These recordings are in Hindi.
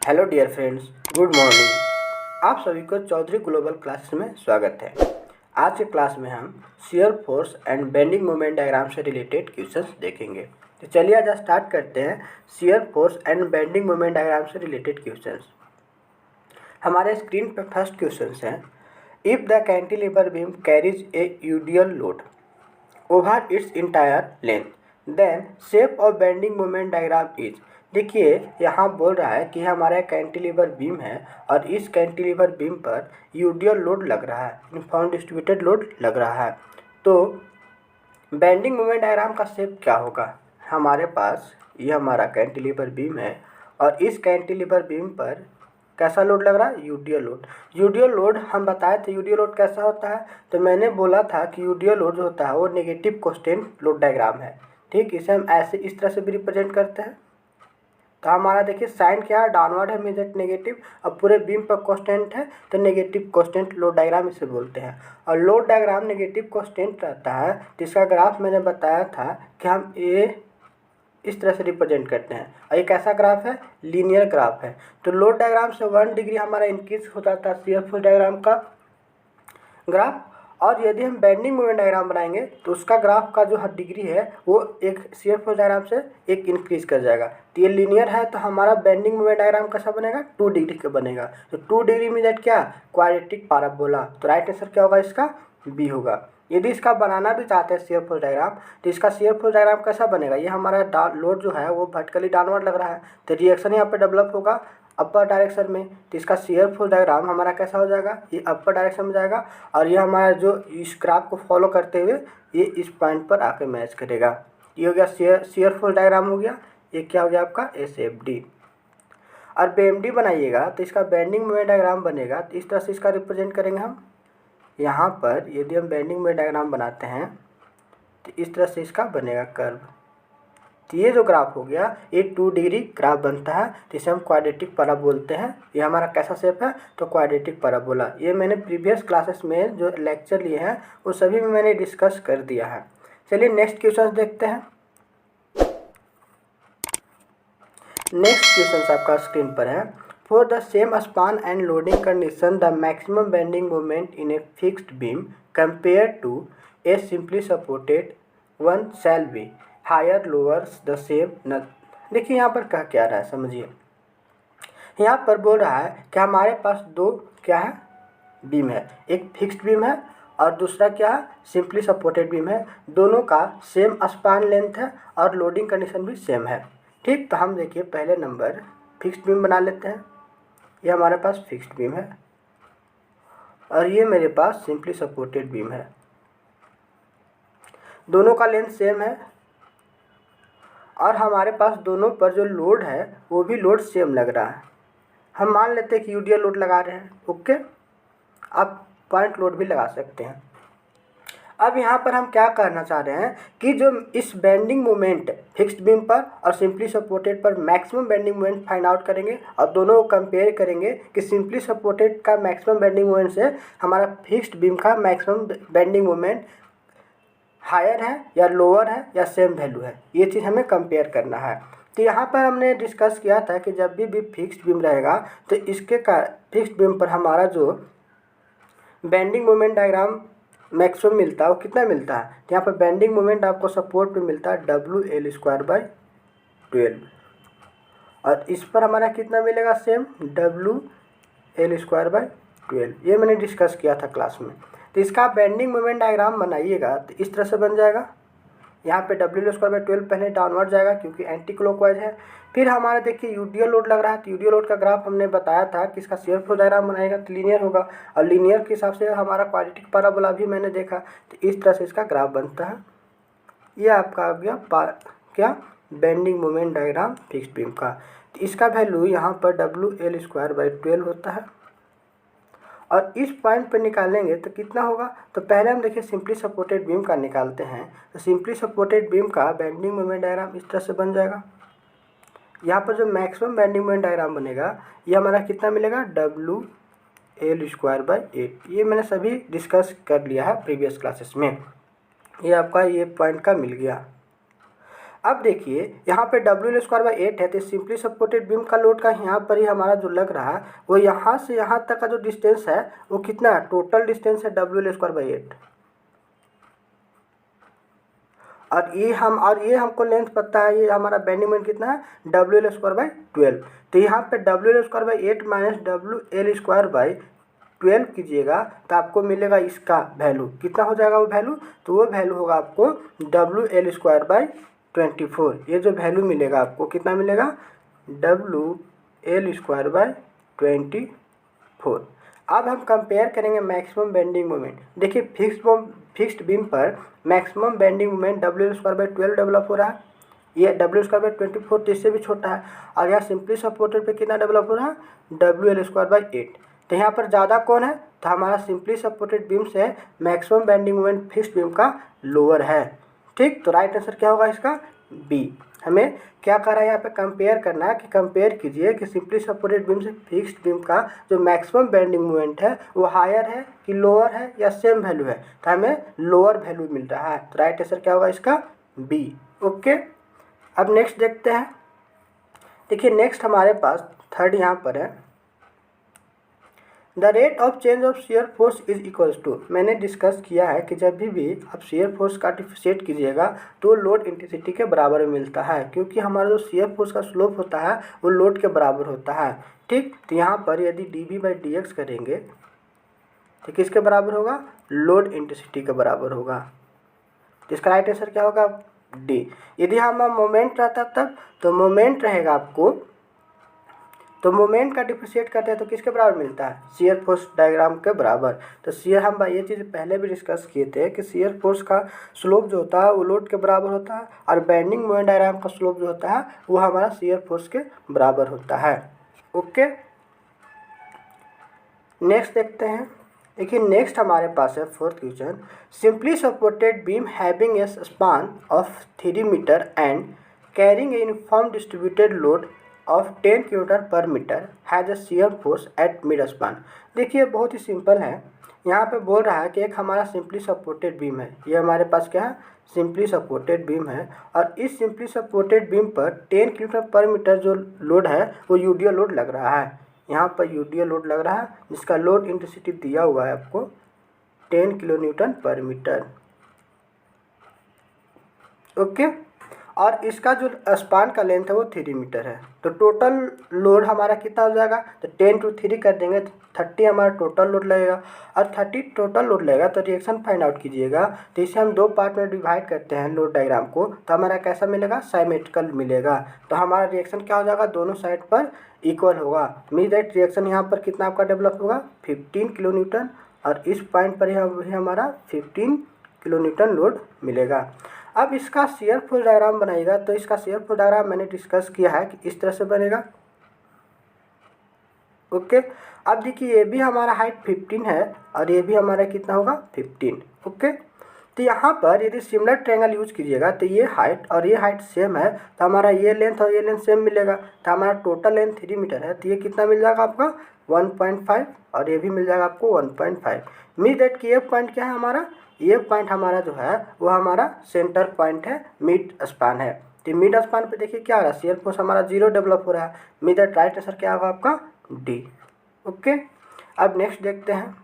Hello dear friends, good morning. आप सभी को चौधरी ग्लोबल क्लासेस में स्वागत है। आज के क्लास में हम shear force and bending moment diagram से रिलेटेड क्वेश्चंस देखेंगे। तो चलिए आज स्टार्ट करते हैं shear force and bending moment diagram से रिलेटेड क्वेश्चंस। हमारे स्क्रीन पर फर्स्ट क्वेश्चन है, if the cantilever beam carries a UDL load over its entire length then shape of bending moment diagram is. देखिए यहाँ बोल रहा है कि हमारा कैंटिलीवर बीम है और इस कैंटिलीवर बीम पर यूडियल लोड लग रहा है, यूनिफॉर्म डिस्ट्रीब्यूटेड लोड लग रहा है। तो बेंडिंग मोमेंट डायग्राम का शेप क्या होगा? हमारे पास ये हमारा कैंटिलीवर बीम है और इस कैंटिलीवर बीम पर कैसा लोड लग रहा है? UDL load. यूडियल लोड हम बताए थे, यूडियल लोड कैसा होता है? तो मैंने बोला था कि यूडियल लोड जो होता है वो नेगेटिव कांस्टेंट लोड डायग्राम है। ठीक, इसे हम ऐसे इस तरह से भी रिप्रेजेंट करते हैं। तो हमारा देखिए साइन क्या है? डाउनवर्ड है, मीन्स नेगेटिव। अब पूरे बीम पर कांस्टेंट है तो नेगेटिव कांस्टेंट लोड डायग्राम इसे बोलते हैं। और लोड डायग्राम नेगेटिव कांस्टेंट रहता है तो इसका ग्राफ मैंने बताया था कि हम ये इस तरह से रिप्रेजेंट करते हैं। और ये कैसा ग्राफ है? लीनियर ग्राफ है। तो लोड डायग्राम से 1 डिग्री हमारा इंक्रीज हो जाता है शियर फोर्स डायग्राम का ग्राफ। और यदि हम बेंडिंग मोमेंट डायग्राम बनाएंगे तो उसका ग्राफ का जो डिग्री है वो एक शियर फोर्स डायग्राम से एक इंक्रीज कर जाएगा। तो ये लीनियर है तो हमारा बेंडिंग मोमेंट डायग्राम कैसा बनेगा? 2 डिग्री का बनेगा। तो 2 डिग्री में दैट क्या? Quadratic parabola. तो राइट आंसर क्या होगा इसका? बी होगा। यदि इसका बनाना भी चाहते हैं शेयर फोर्स डायग्राम तो इसका शेयर फोर्स डायग्राम कैसा बनेगा? ये हमारा लोड जो है वो वर्टिकली डाउनवर्ड लग रहा है तो रिएक्शन यहाँ पे डेवलप होगा अपर डायरेक्शन में। तो इसका शेयर फोर्स डायग्राम हमारा कैसा हो जाएगा? ये अपर डायरेक्शन में जाएगा और ये हमारा जो इस ग्राफ को फॉलो करते हुए ये इस पॉइंट पर आके मैच करेगा। ये हो गया शेयर फोर्स डायग्राम हो गया। ये क्या हो गया आपका? SFD। और BMD बनाइएगा तो इसका बेंडिंग मोमेंट डायग्राम बनेगा। तो इस तरह से इसका रिप्रेजेंट करेंगे हम। यहाँ पर यदि हम बेंडिंग मोमेंट डायग्राम बनाते हैं तो इस तरह से इसका बनेगा कर्व। तो ये जो ग्राफ हो गया ये 2 डिग्री ग्राफ बनता है तो इसे हम क्वाड्रेटिक पैरा बोलते हैं। ये हमारा कैसा शेप है? तो क्वाड्रेटिक पैराबोला। ये मैंने प्रीवियस क्लासेस में जो लेक्चर लिए हैं वो सभी में मैंने डिस्कस कर दिया है। चलिए नेक्स्ट क्वेश्चन देखते हैं। नेक्स्ट क्वेश्चन आपका स्क्रीन पर है, for the same span and loading condition the maximum bending moment in a fixed beam compare to a simply supported one shall be higher lowers the same न। देखिए यहाँ पर कह क्या रहा है समझिए। यहाँ पर बोल रहा है कि हमारे पास दो क्या है? बीम है। एक फिक्स्ड बीम है और दूसरा क्या है? सिंपली सपोर्टेड बीम है। दोनों का सेम स्पान लेंथ है और लोडिंग कंडीशन भी सेम है। ठीक, तो हम देखिए पहले नंबर फिक्स्ड बीम बना लेते हैं। ये हमारे पास फिक्स्ड बीम है और ये मेरे पास सिंपली सपोर्टेड बीम है। दोनों का लेंथ सेम है और हमारे पास दोनों पर जो लोड है वो भी लोड सेम लग रहा है। हम मान लेते हैं कि यूडियल लोड लगा रहे हैं। ओके, आप पॉइंट लोड भी लगा सकते हैं। अब यहाँ पर हम क्या करना चाह रहे हैं कि जो इस बेंडिंग मोमेंट फिक्स्ड बीम पर और सिंपली सपोर्टेड पर maximum bending moment find out करेंगे और दोनों को कंपेयर करेंगे कि सिंपली सपोर्टेड का मैक्सिमम बेंडिंग मोमेंट से हमारा फिक्स्ड बीम का मैक्सिमम बेंडिंग मोमेंट हायर है या लोअर है या सेम वैल्यू है। ये चीज़ हमें कंपेयर करना है। तो यहाँ पर हमने डिस्कस किया था कि जब भी फिक्स्ड बीम रहेगा तो इसके का फिक्स्ड बीम पर हमारा जो बेंडिंग मोमेंट डायग्राम मैक्सिमम मिलता है वो कितना मिलता है? तो यहाँ पर बेंडिंग मोमेंट आपको सपोर्ट पे मिलता है WL²/12 और इस पर हमारा कितना मिलेगा? Same WL²/12। ये मैंने डिस्कस किया था क्लास में। तो इसका बेंडिंग मोमेंट डायग्राम बनाइएगा तो इस तरह से बन जाएगा। यहाँ पे WL²/12 पहले डाउनवर्ड जाएगा क्योंकि एंटी क्लॉकवाइज है। फिर हमारा देखिए यूडियल लोड लग रहा है तो यूडियल लोड का ग्राफ हमने बताया था कि इसका शेयर फोर्स डायग्राम बनाएगा तो लीनियर होगा और लीनियर के हिसाब से हमारा क्वाड्रेटिक पैराबोला भी मैंने देखा। तो इस तरह से इसका ग्राफ बनता है। ये आपका आ गया क्या? Bending moment diagram fixed beam का। तो इसका वैल्यू यहाँ पर WL²/12 होता है और इस पॉइंट पर निकालेंगे तो कितना होगा? तो पहले हम देखिए सिंपली सपोर्टेड बीम का निकालते हैं। तो सिंपली सपोर्टेड बीम का बेंडिंग मोमेंट डायग्राम इस तरह से बन जाएगा। यहाँ पर जो मैक्सिमम बेंडिंग मोमेंट डायग्राम बनेगा ये हमारा कितना मिलेगा? WL²/8। ये मैंने सभी डिस्कस कर लिया है प्रीवियस क्लासेस में। ये आपका ये पॉइंट का मिल गया। अब देखिए यहाँ पे WL²/8 है, तो सिंपली सपोर्टेड बीम का लोड का यहाँ पर ही हमारा जो लग रहा है वो यहाँ से यहाँ तक का जो डिस्टेंस है वो कितना है, टोटल डिस्टेंस है WL²/8। और ये हमको लेंथ पता है, ये हमारा बेंडिंग मोमेंट कितना है, WL²/12। तो यहाँ पे WL²/8 माइनस WL²/12 कीजिएगा तो आपको मिलेगा इसका वैल्यू, कितना हो जाएगा वो वैल्यू, तो वो वैल्यू होगा आपको WL²/24। ये जो वैल्यू मिलेगा आपको कितना मिलेगा, WL²/24। अब हम कंपेयर करेंगे मैक्सिमम बेंडिंग मोमेंट। देखिए फिक्स्ड बीम पर maximum bending moment WL²/12 develop हो रहा है, ये WL²/24 तो इससे भी छोटा है। और यहाँ सिंपली सपोर्टेड पे कितना डेवलप हो रहा है, WL²/8। तो यहाँ पर ज़्यादा कौन है, तो हमारा सिंपली सपोर्टेड बीम से maximum bending moment fixed beam का लोअर है। ठीक, तो राइट आंसर क्या होगा इसका, बी। हमें क्या कर रहा है यहाँ पे, कंपेयर करना है कि कंपेयर कीजिए कि सिंपली सपोर्टेड बीम से फिक्स्ड बीम का जो मैक्सिमम बेंडिंग मोमेंट है वो हायर है कि लोअर है या सेम वैल्यू है, तो हमें लोअर वैल्यू मिल रहा है। तो राइट आंसर क्या होगा इसका, बी। ओके, अब नेक्स्ट देखते हैं। देखिए नेक्स्ट हमारे पास थर्ड यहाँ पर है, the rate of change of shear force is equals to. मैंने डिस्कस किया है कि जब भी आप शेयर फोर्स का डिफरेंशिएट कीजिएगा तो लोड इंटेंसिटी के बराबर में मिलता है, क्योंकि हमारा जो शेयर फोर्स का स्लोप होता है वो लोड के बराबर होता है। ठीक, तो यहाँ पर यदि dV/dx करेंगे तो किसके बराबर होगा, लोड इंटेंसिटी के बराबर होगा। तो इसका राइट आंसर क्या होगा, डी। यदि हमारा मोमेंट रहता तब, तो मोमेंट रहेगा आपको, तो मोमेंट का डिफरेंशिएट करते हैं तो किसके बराबर मिलता है, शियर फोर्स डायग्राम के बराबर। तो शियर, हम ये चीज़ पहले भी डिस्कस किए थे कि शियर फोर्स का स्लोप जो होता है वो लोड के बराबर होता है, और बेंडिंग मोमेंट डायग्राम का स्लोप जो होता है वो हमारा शियर फोर्स के बराबर होता है। ओके, नेक्स्ट देखते हैं। देखिए नेक्स्ट हमारे पास है fourth question, simply supported beam having a span of 3 metre and carrying a uniform distributed load of 10 kN/m has a shear force at mid span. देखिए बहुत ही सिंपल है, यहाँ पे बोल रहा है कि एक हमारा सिंपली सपोर्टेड बीम है, ये हमारे पास क्या है, सिंपली सपोर्टेड बीम है, और इस सिंपली सपोर्टेड बीम पर 10 kN/m जो लोड है वो यूडीओ लोड लग रहा है। यहाँ पर यूडीओ लोड लग रहा है जिसका लोड इंटेंसिटी दिया हुआ है आपको 10 kN/m। ओके, और इसका जो स्पान का लेंथ है वो 3 मीटर है। तो टोटल लोड हमारा कितना हो जाएगा, तो 10 × 3 कर देंगे तो 30 हमारा टोटल लोड लगेगा, और 30 टोटल लोड लगेगा तो रिएक्शन फाइंड आउट कीजिएगा। तो इसे हम दो पार्ट में डिवाइड करते हैं लोड डायग्राम को, तो हमारा कैसा मिलेगा, साइमेट्रिकल मिलेगा। तो हमारा रिएक्शन क्या हो जाएगा, दोनों साइड पर इक्वल होगा। मीन दैट रिएक्शन यहाँ पर कितना आपका डेवलप होगा, 15 kN, और इस पॉइंट पर ही हमारा 15 kN लोड मिलेगा। अब इसका शियर फोर्स डायग्राम बनाएगा, तो इसका शियर फोर्स डायग्राम मैंने डिस्कस किया है कि इस तरह से बनेगा। ओके, अब देखिए ये भी हमारा हाइट 15 है और ये भी हमारा कितना होगा, 15। ओके, तो यहाँ पर यदि सिमिलर ट्रायंगल यूज कीजिएगा तो ये हाइट और ये हाइट सेम है, तो हमारा ये लेंथ और ये लेंथ सेम मिलेगा। तो हमारा टोटल लेंथ 3 मीटर है, तो ये कितना मिल जाएगा आपका 1.5, और ये भी मिल जाएगा आपको 1.5। मीन दैट कि ये पॉइंट क्या है हमारा, ये पॉइंट हमारा जो है वो हमारा सेंटर पॉइंट है, मिड स्पान है। तो मिड स्पान पे देखिए क्या हो रहा है, शियर फोर्स हमारा 0 डेवलप हो रहा है। मीन दैट राइट आंसर क्या होगा आपका, डी। ओके, अब नेक्स्ट देखते हैं।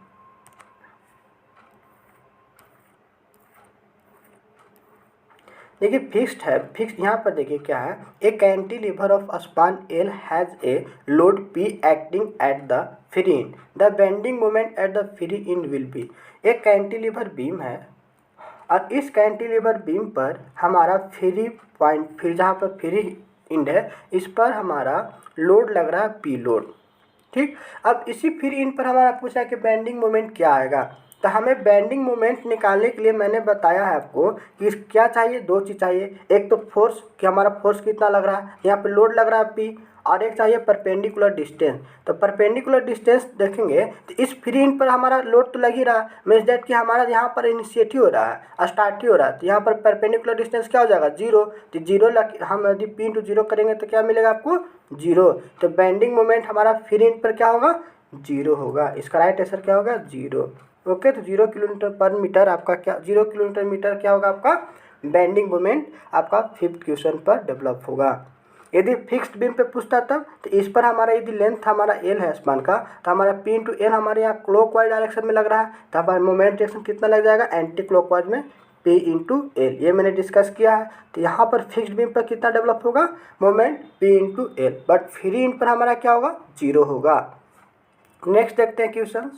देखिए फिक्स्ड है, फिक्स यहाँ पर देखिए क्या है, ए cantilever of span L has a load P acting at the free and, the bending moment at the free and will be. एक कैंटिलीवर बीम है और इस कैंटिलीवर बीम पर हमारा फ्री पॉइंट, फिर जहाँ पर फ्री एंड है इस पर हमारा लोड लग रहा है पी लोड। ठीक, अब इसी फ्री एंड पर हमारा पूछा कि बेंडिंग मोमेंट क्या आएगा। तो हमें बेंडिंग मोमेंट निकालने के लिए मैंने बताया है आपको कि क्या चाहिए, दो चीज़ चाहिए। एक तो फोर्स, कि हमारा फोर्स कितना लग रहा है, यहाँ पे लोड लग रहा है पी, और एक चाहिए परपेंडिकुलर डिस्टेंस। तो परपेंडिकुलर डिस्टेंस देखेंगे तो इस फ्री एंड पर हमारा लोड तो लग ही रहा है, मीन्स दैट कि हमारा यहाँ पर इनिशिएटिव हो रहा है, स्टार्ट ही हो रहा है। तो यहाँ पर परपेंडिकुलर डिस्टेंस क्या हो जाएगा, 0। तो 0 हम यदि P × 0 करेंगे तो क्या मिलेगा आपको, 0। तो बेंडिंग मोमेंट हमारा फ्री एंड पर क्या होगा, 0 होगा। इसका राइट आंसर क्या होगा, 0। ओके, तो 0 kN/m आपका क्या, 0 kN/m क्या होगा आपका बेंडिंग मोमेंट आपका 5th क्वेश्चन पर डेवलप होगा। यदि फिक्स्ड बीम पे पूछता तब तो इस पर हमारा यदि लेंथ हमारा एल है स्पान का, तो हमारा पी इंटू एल हमारे यहाँ क्लॉकवाइज डायरेक्शन में लग रहा है, तो हमारा मोमेंट डायरेक्शन कितना लग जाएगा, एंटी क्लॉकवाइज में पी इंटू एल। ये मैंने डिस्कस किया है। तो यहाँ पर फिक्स्ड बीम पर कितना डेवलप होगा, moment P into L, but free in पर हमारा क्या होगा, 0 होगा। नेक्स्ट देखते हैं क्वेश्चन।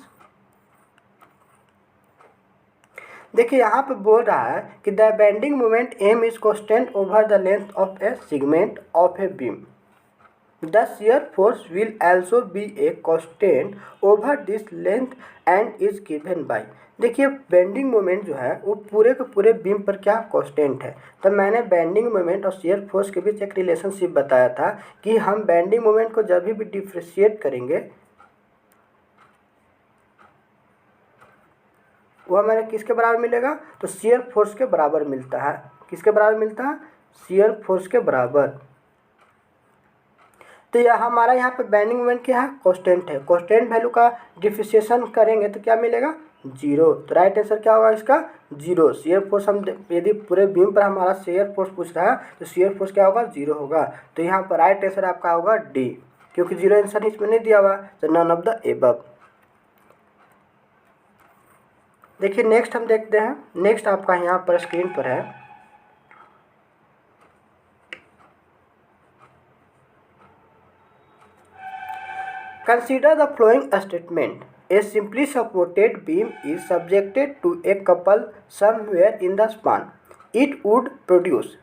देखिए यहाँ पे बोल रहा है कि the bending moment M is constant over the length of a segment of a beam, the shear force will also be a constant over this length and is given by. देखिए बेंडिंग मोमेंट जो है वो पूरे के पूरे बीम पर क्या कांस्टेंट है। तो मैंने बेंडिंग मोमेंट और शियर फोर्स के बीच एक रिलेशनशिप बताया था कि हम बेंडिंग मोमेंट को जब भी डिफ्रेंशिएट करेंगे वो हमारे किसके बराबर मिलेगा, तो शियर फोर्स के बराबर मिलता है। किसके बराबर मिलता है, शियर फोर्स के बराबर। तो यह हमारा यहाँ पे बेंडिंग मोमेंट क्या है, कांस्टेंट है। कांस्टेंट वैल्यू का डिफ्रेंशिएशन करेंगे तो क्या मिलेगा, 0। तो राइट आंसर क्या होगा इसका, 0। शियर फोर्स हम यदि पूरे बीम पर हमारा शियर फोर्स पूछ रहा है तो शियर फोर्स क्या होगा, 0 होगा। तो यहाँ पर राइट आंसर आपका होगा डी, क्योंकि 0 आंसर इसमें नहीं दिया हुआ, तो नन ऑफ द एबव। देखिए नेक्स्ट हम देखते हैं। नेक्स्ट आपका यहाँ पर स्क्रीन पर है, consider the following statement, a simply supported beam is subjected to a couple somewhere in the span, it would produce.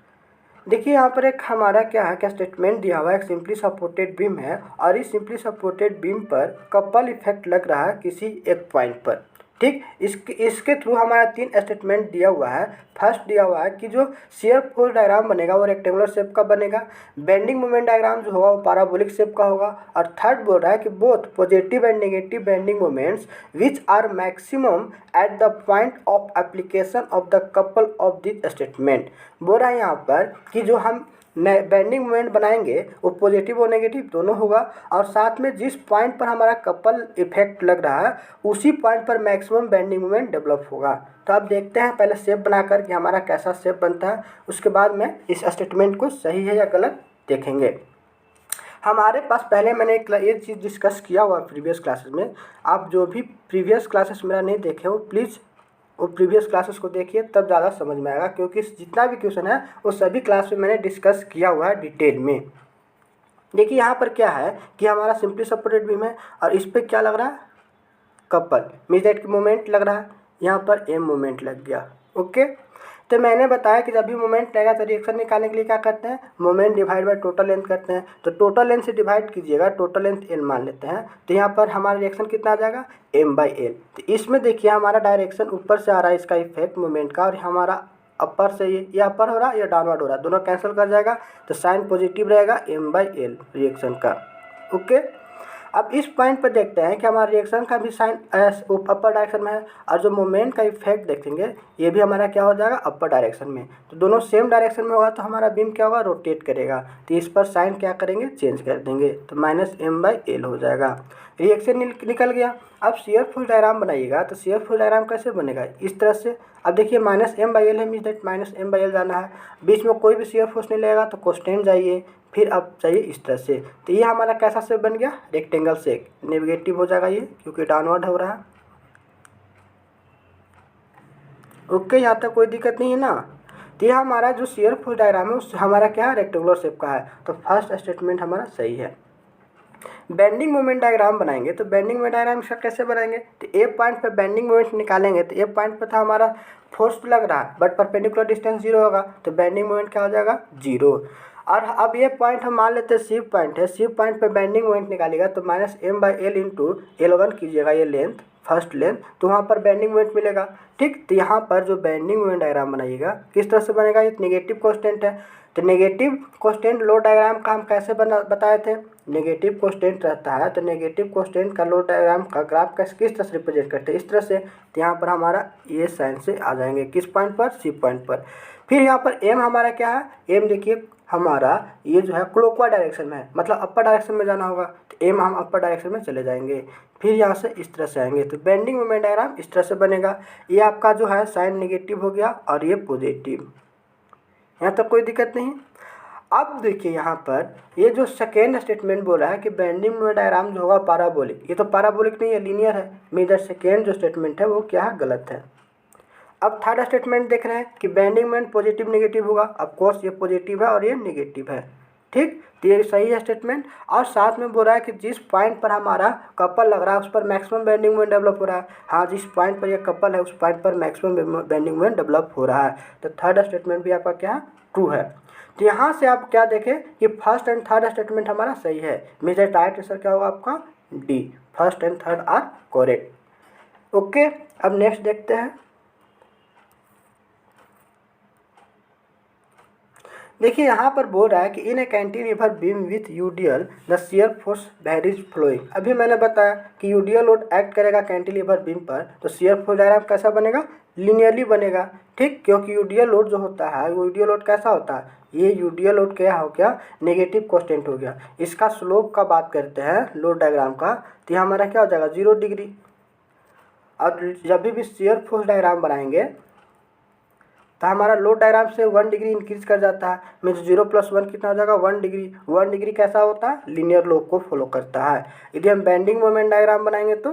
देखिए यहाँ पर एक हमारा क्या है, क्या स्टेटमेंट दिया हुआ है, एक सिंपली सपोर्टेड बीम है और इस सिंपली सपोर्टेड बीम पर कपल इफेक्ट लग रहा है किसी एक पॉइंट पर। ठीक, इसके थ्रू हमारा 3 स्टेटमेंट दिया हुआ है। फर्स्ट दिया हुआ है कि जो शियर फोर्स डायग्राम बनेगा वो रेक्टेंगुलर शेप का बनेगा, बेंडिंग मोमेंट डायग्राम जो होगा वो पैराबोलिक शेप का होगा, और थर्ड बोल रहा है कि both positive and negative bending moments which are maximum at the point of application of the couple of this statement. बोल रहा है यहाँ पर कि जो हम बेंडिंग मोमेंट बनाएंगे वो पॉजिटिव और नेगेटिव दोनों होगा, और साथ में जिस पॉइंट पर हमारा कपल इफेक्ट लग रहा है उसी पॉइंट पर मैक्सिमम बेंडिंग मोमेंट डेवलप होगा। तो आप देखते हैं पहले शेप बनाकर कि हमारा कैसा शेप बनता है, उसके बाद में इस स्टेटमेंट को सही है या गलत देखेंगे। हमारे पास पहले मैंने ये चीज़ डिस्कस किया हुआ प्रीवियस क्लासेस में। आप जो भी प्रीवियस क्लासेस मेरा नहीं देखे हो प्लीज़ वो प्रीवियस क्लासेस को देखिए, तब ज़्यादा समझ में आएगा, क्योंकि जितना भी क्वेश्चन है वो सभी क्लास में मैंने डिस्कस किया हुआ है डिटेल में। देखिए यहाँ पर क्या है कि हमारा सिंपली सपोर्टेड बीम है और इस पर क्या लग रहा है, कपल मीन्स दैट की मोमेंट लग रहा है, यहाँ पर एम मोमेंट लग गया। ओके, तो मैंने बताया कि जब भी मोमेंट लगेगा तो रिएक्शन निकालने के लिए क्या करते हैं, moment divide by total length करते हैं। तो टोटल लेंथ से डिवाइड कीजिएगा, टोटल लेंथ एल मान लेते हैं, तो यहाँ पर हमारा रिएक्शन कितना आ जाएगा, एम बाई एल। तो इसमें देखिए हमारा डायरेक्शन ऊपर से आ रहा है इसका इफेक्ट मोमेंट का, और हमारा अपर से ये अपर हो रहा है, ये डाउनवर्ड हो रहा है, दोनों कैंसिल कर जाएगा, तो साइन पॉजिटिव रहेगा एम बाई एल रिएक्शन का। ओके, अब इस पॉइंट पर देखते हैं कि हमारा रिएक्शन का भी साइन अपर डायरेक्शन में है, और जो मोमेंट का इफेक्ट देखेंगे ये भी हमारा क्या हो जाएगा, अपर डायरेक्शन में। तो दोनों सेम डायरेक्शन में होगा तो हमारा बीम क्या होगा, रोटेट करेगा। तो इस पर साइन क्या करेंगे, चेंज कर देंगे, तो माइनस एम बाई एल हो जाएगा। रिएक्शन निकल गया। अब शियर फोर्स डायग्राम बनाइएगा तो शियर फोर्स डायग्राम कैसे बनेगा, इस तरह से। अब देखिए माइनस एम बाई एल है, means that minus M by L जाना है, बीच में कोई भी शियर फोर्स नहीं लगेगा तो कांस्टेंट जाइए, फिर अब चाहिए इस तरह से। तो ये हमारा कैसा शेप बन गया, रेक्टेंगल शेप। नेगेटिव हो जाएगा ये क्योंकि डाउनवर्ड हो रहा है। ओके, यहाँ तक कोई दिक्कत नहीं है ना। तो ये हमारा जो शियर फोर्स डायग्राम है उस हमारा क्या है, रेक्टेंगुलर शेप का है। तो फर्स्ट स्टेटमेंट हमारा सही है। बेंडिंग मोमेंट डायग्राम बनाएंगे तो बेंडिंग मोमेंट डायग्राम इसका कैसे बनाएंगे, तो ए पॉइंट पे बेंडिंग मोमेंट निकालेंगे, तो ए पॉइंट पे था हमारा फोर्स लग रहा है बट परपेंडिकुलर डिस्टेंस 0 होगा, तो बेंडिंग मोमेंट क्या हो जाएगा, 0। और अब ये पॉइंट हम मान लेते हैं सी पॉइंट है, सी पॉइंट पे बेंडिंग मोमेंट निकालेगा तो minus M by L into L1 कीजिएगा, ये लेंथ फर्स्ट लेंथ, तो वहाँ पर बेंडिंग मोमेंट मिलेगा। ठीक, तो यहाँ पर जो बेंडिंग मोमेंट डायग्राम बनाइएगा किस तरह से बनेगा, ये नेगेटिव कांस्टेंट है, तो नेगेटिव कांस्टेंट लोड डायग्राम का हम कैसे बताए थे, नेगेटिव कांस्टेंट रहता है तो नेगेटिव कांस्टेंट का लोड डायग्राम का ग्राफ का किस तरह से रिप्रेजेंट करते हैं, इस तरह से। तो यहाँ पर हमारा ये साइन से आ जाएंगे किस पॉइंट पर, सी पॉइंट पर। फिर यहाँ पर एम हमारा क्या है, एम देखिए हमारा ये जो है क्लॉकवाइज डायरेक्शन में है, मतलब अपर डायरेक्शन में जाना होगा, तो एम हम अपर डायरेक्शन में चले जाएंगे, फिर यहाँ से इस तरह से आएंगे। तो बेंडिंग मोमेंट डायग्राम इस तरह से बनेगा। ये आपका जो है साइन नेगेटिव हो गया और ये पॉजिटिव। यहाँ तक कोई दिक्कत नहीं। अब देखिए यहाँ पर ये जो सेकेंड स्टेटमेंट बोल रहा है कि बेंडिंग मोमेंट डायग्राम जो होगा पैराबोलिक, ये तो पैराबोलिक नहीं है, लीनियर है। मेजर सेकेंड जो स्टेटमेंट है वो क्या है, गलत है। अब थर्ड स्टेटमेंट देख रहे हैं कि बेंडिंग मोमेंट पॉजिटिव नेगेटिव होगा। ऑफ कोर्स ये पॉजिटिव है और ये नेगेटिव है, ठीक। तो ये सही है स्टेटमेंट। और साथ में बोल रहा है कि जिस पॉइंट पर हमारा कपल लग रहा है उस पर मैक्सिमम बेंडिंग मोमेंट डेवलप हो रहा है। हाँ, जिस पॉइंट पर ये कपल है उस पॉइंट पर मैक्सिमम बेंडिंग मोमेंट डेवलप हो रहा है। तो थर्ड स्टेटमेंट भी आपका क्या है, ट्रू है। तो यहाँ से आप क्या देखें कि फर्स्ट एंड थर्ड स्टेटमेंट हमारा सही है। मेजर राइट आंसर क्या होगा आपका, D, first and third are correct. Okay, अब नेक्स्ट देखते हैं। देखिए यहाँ पर बोल रहा है कि in a cantilever beam with UDL the shear force varies flowing. अभी मैंने बताया कि यूडीएल लोड एक्ट करेगा कैंटिलीवर बीम पर, तो शियर फोर्स डायग्राम कैसा बनेगा, लीनियरली बनेगा, ठीक। क्योंकि यूडीएल लोड जो होता है वो यूडीएल लोड कैसा होता है, ये यूडीएल लोड क्या हो गया, नेगेटिव कांस्टेंट हो गया। इसका स्लोप का बात करते हैं लोड डायग्राम का, तो यहाँ हमारा क्या हो जाएगा, 0 डिग्री। और जब भी शियर फोर्स डायग्राम बनाएंगे तो हमारा लोड डायग्राम से 1 डिग्री इंक्रीज कर जाता है। मीन्स 0 + 1 कितना हो जाएगा, 1 डिग्री। 1 डिग्री कैसा होता है, लीनियर लो को फॉलो करता है। यदि हम बेंडिंग मोमेंट डायग्राम बनाएंगे तो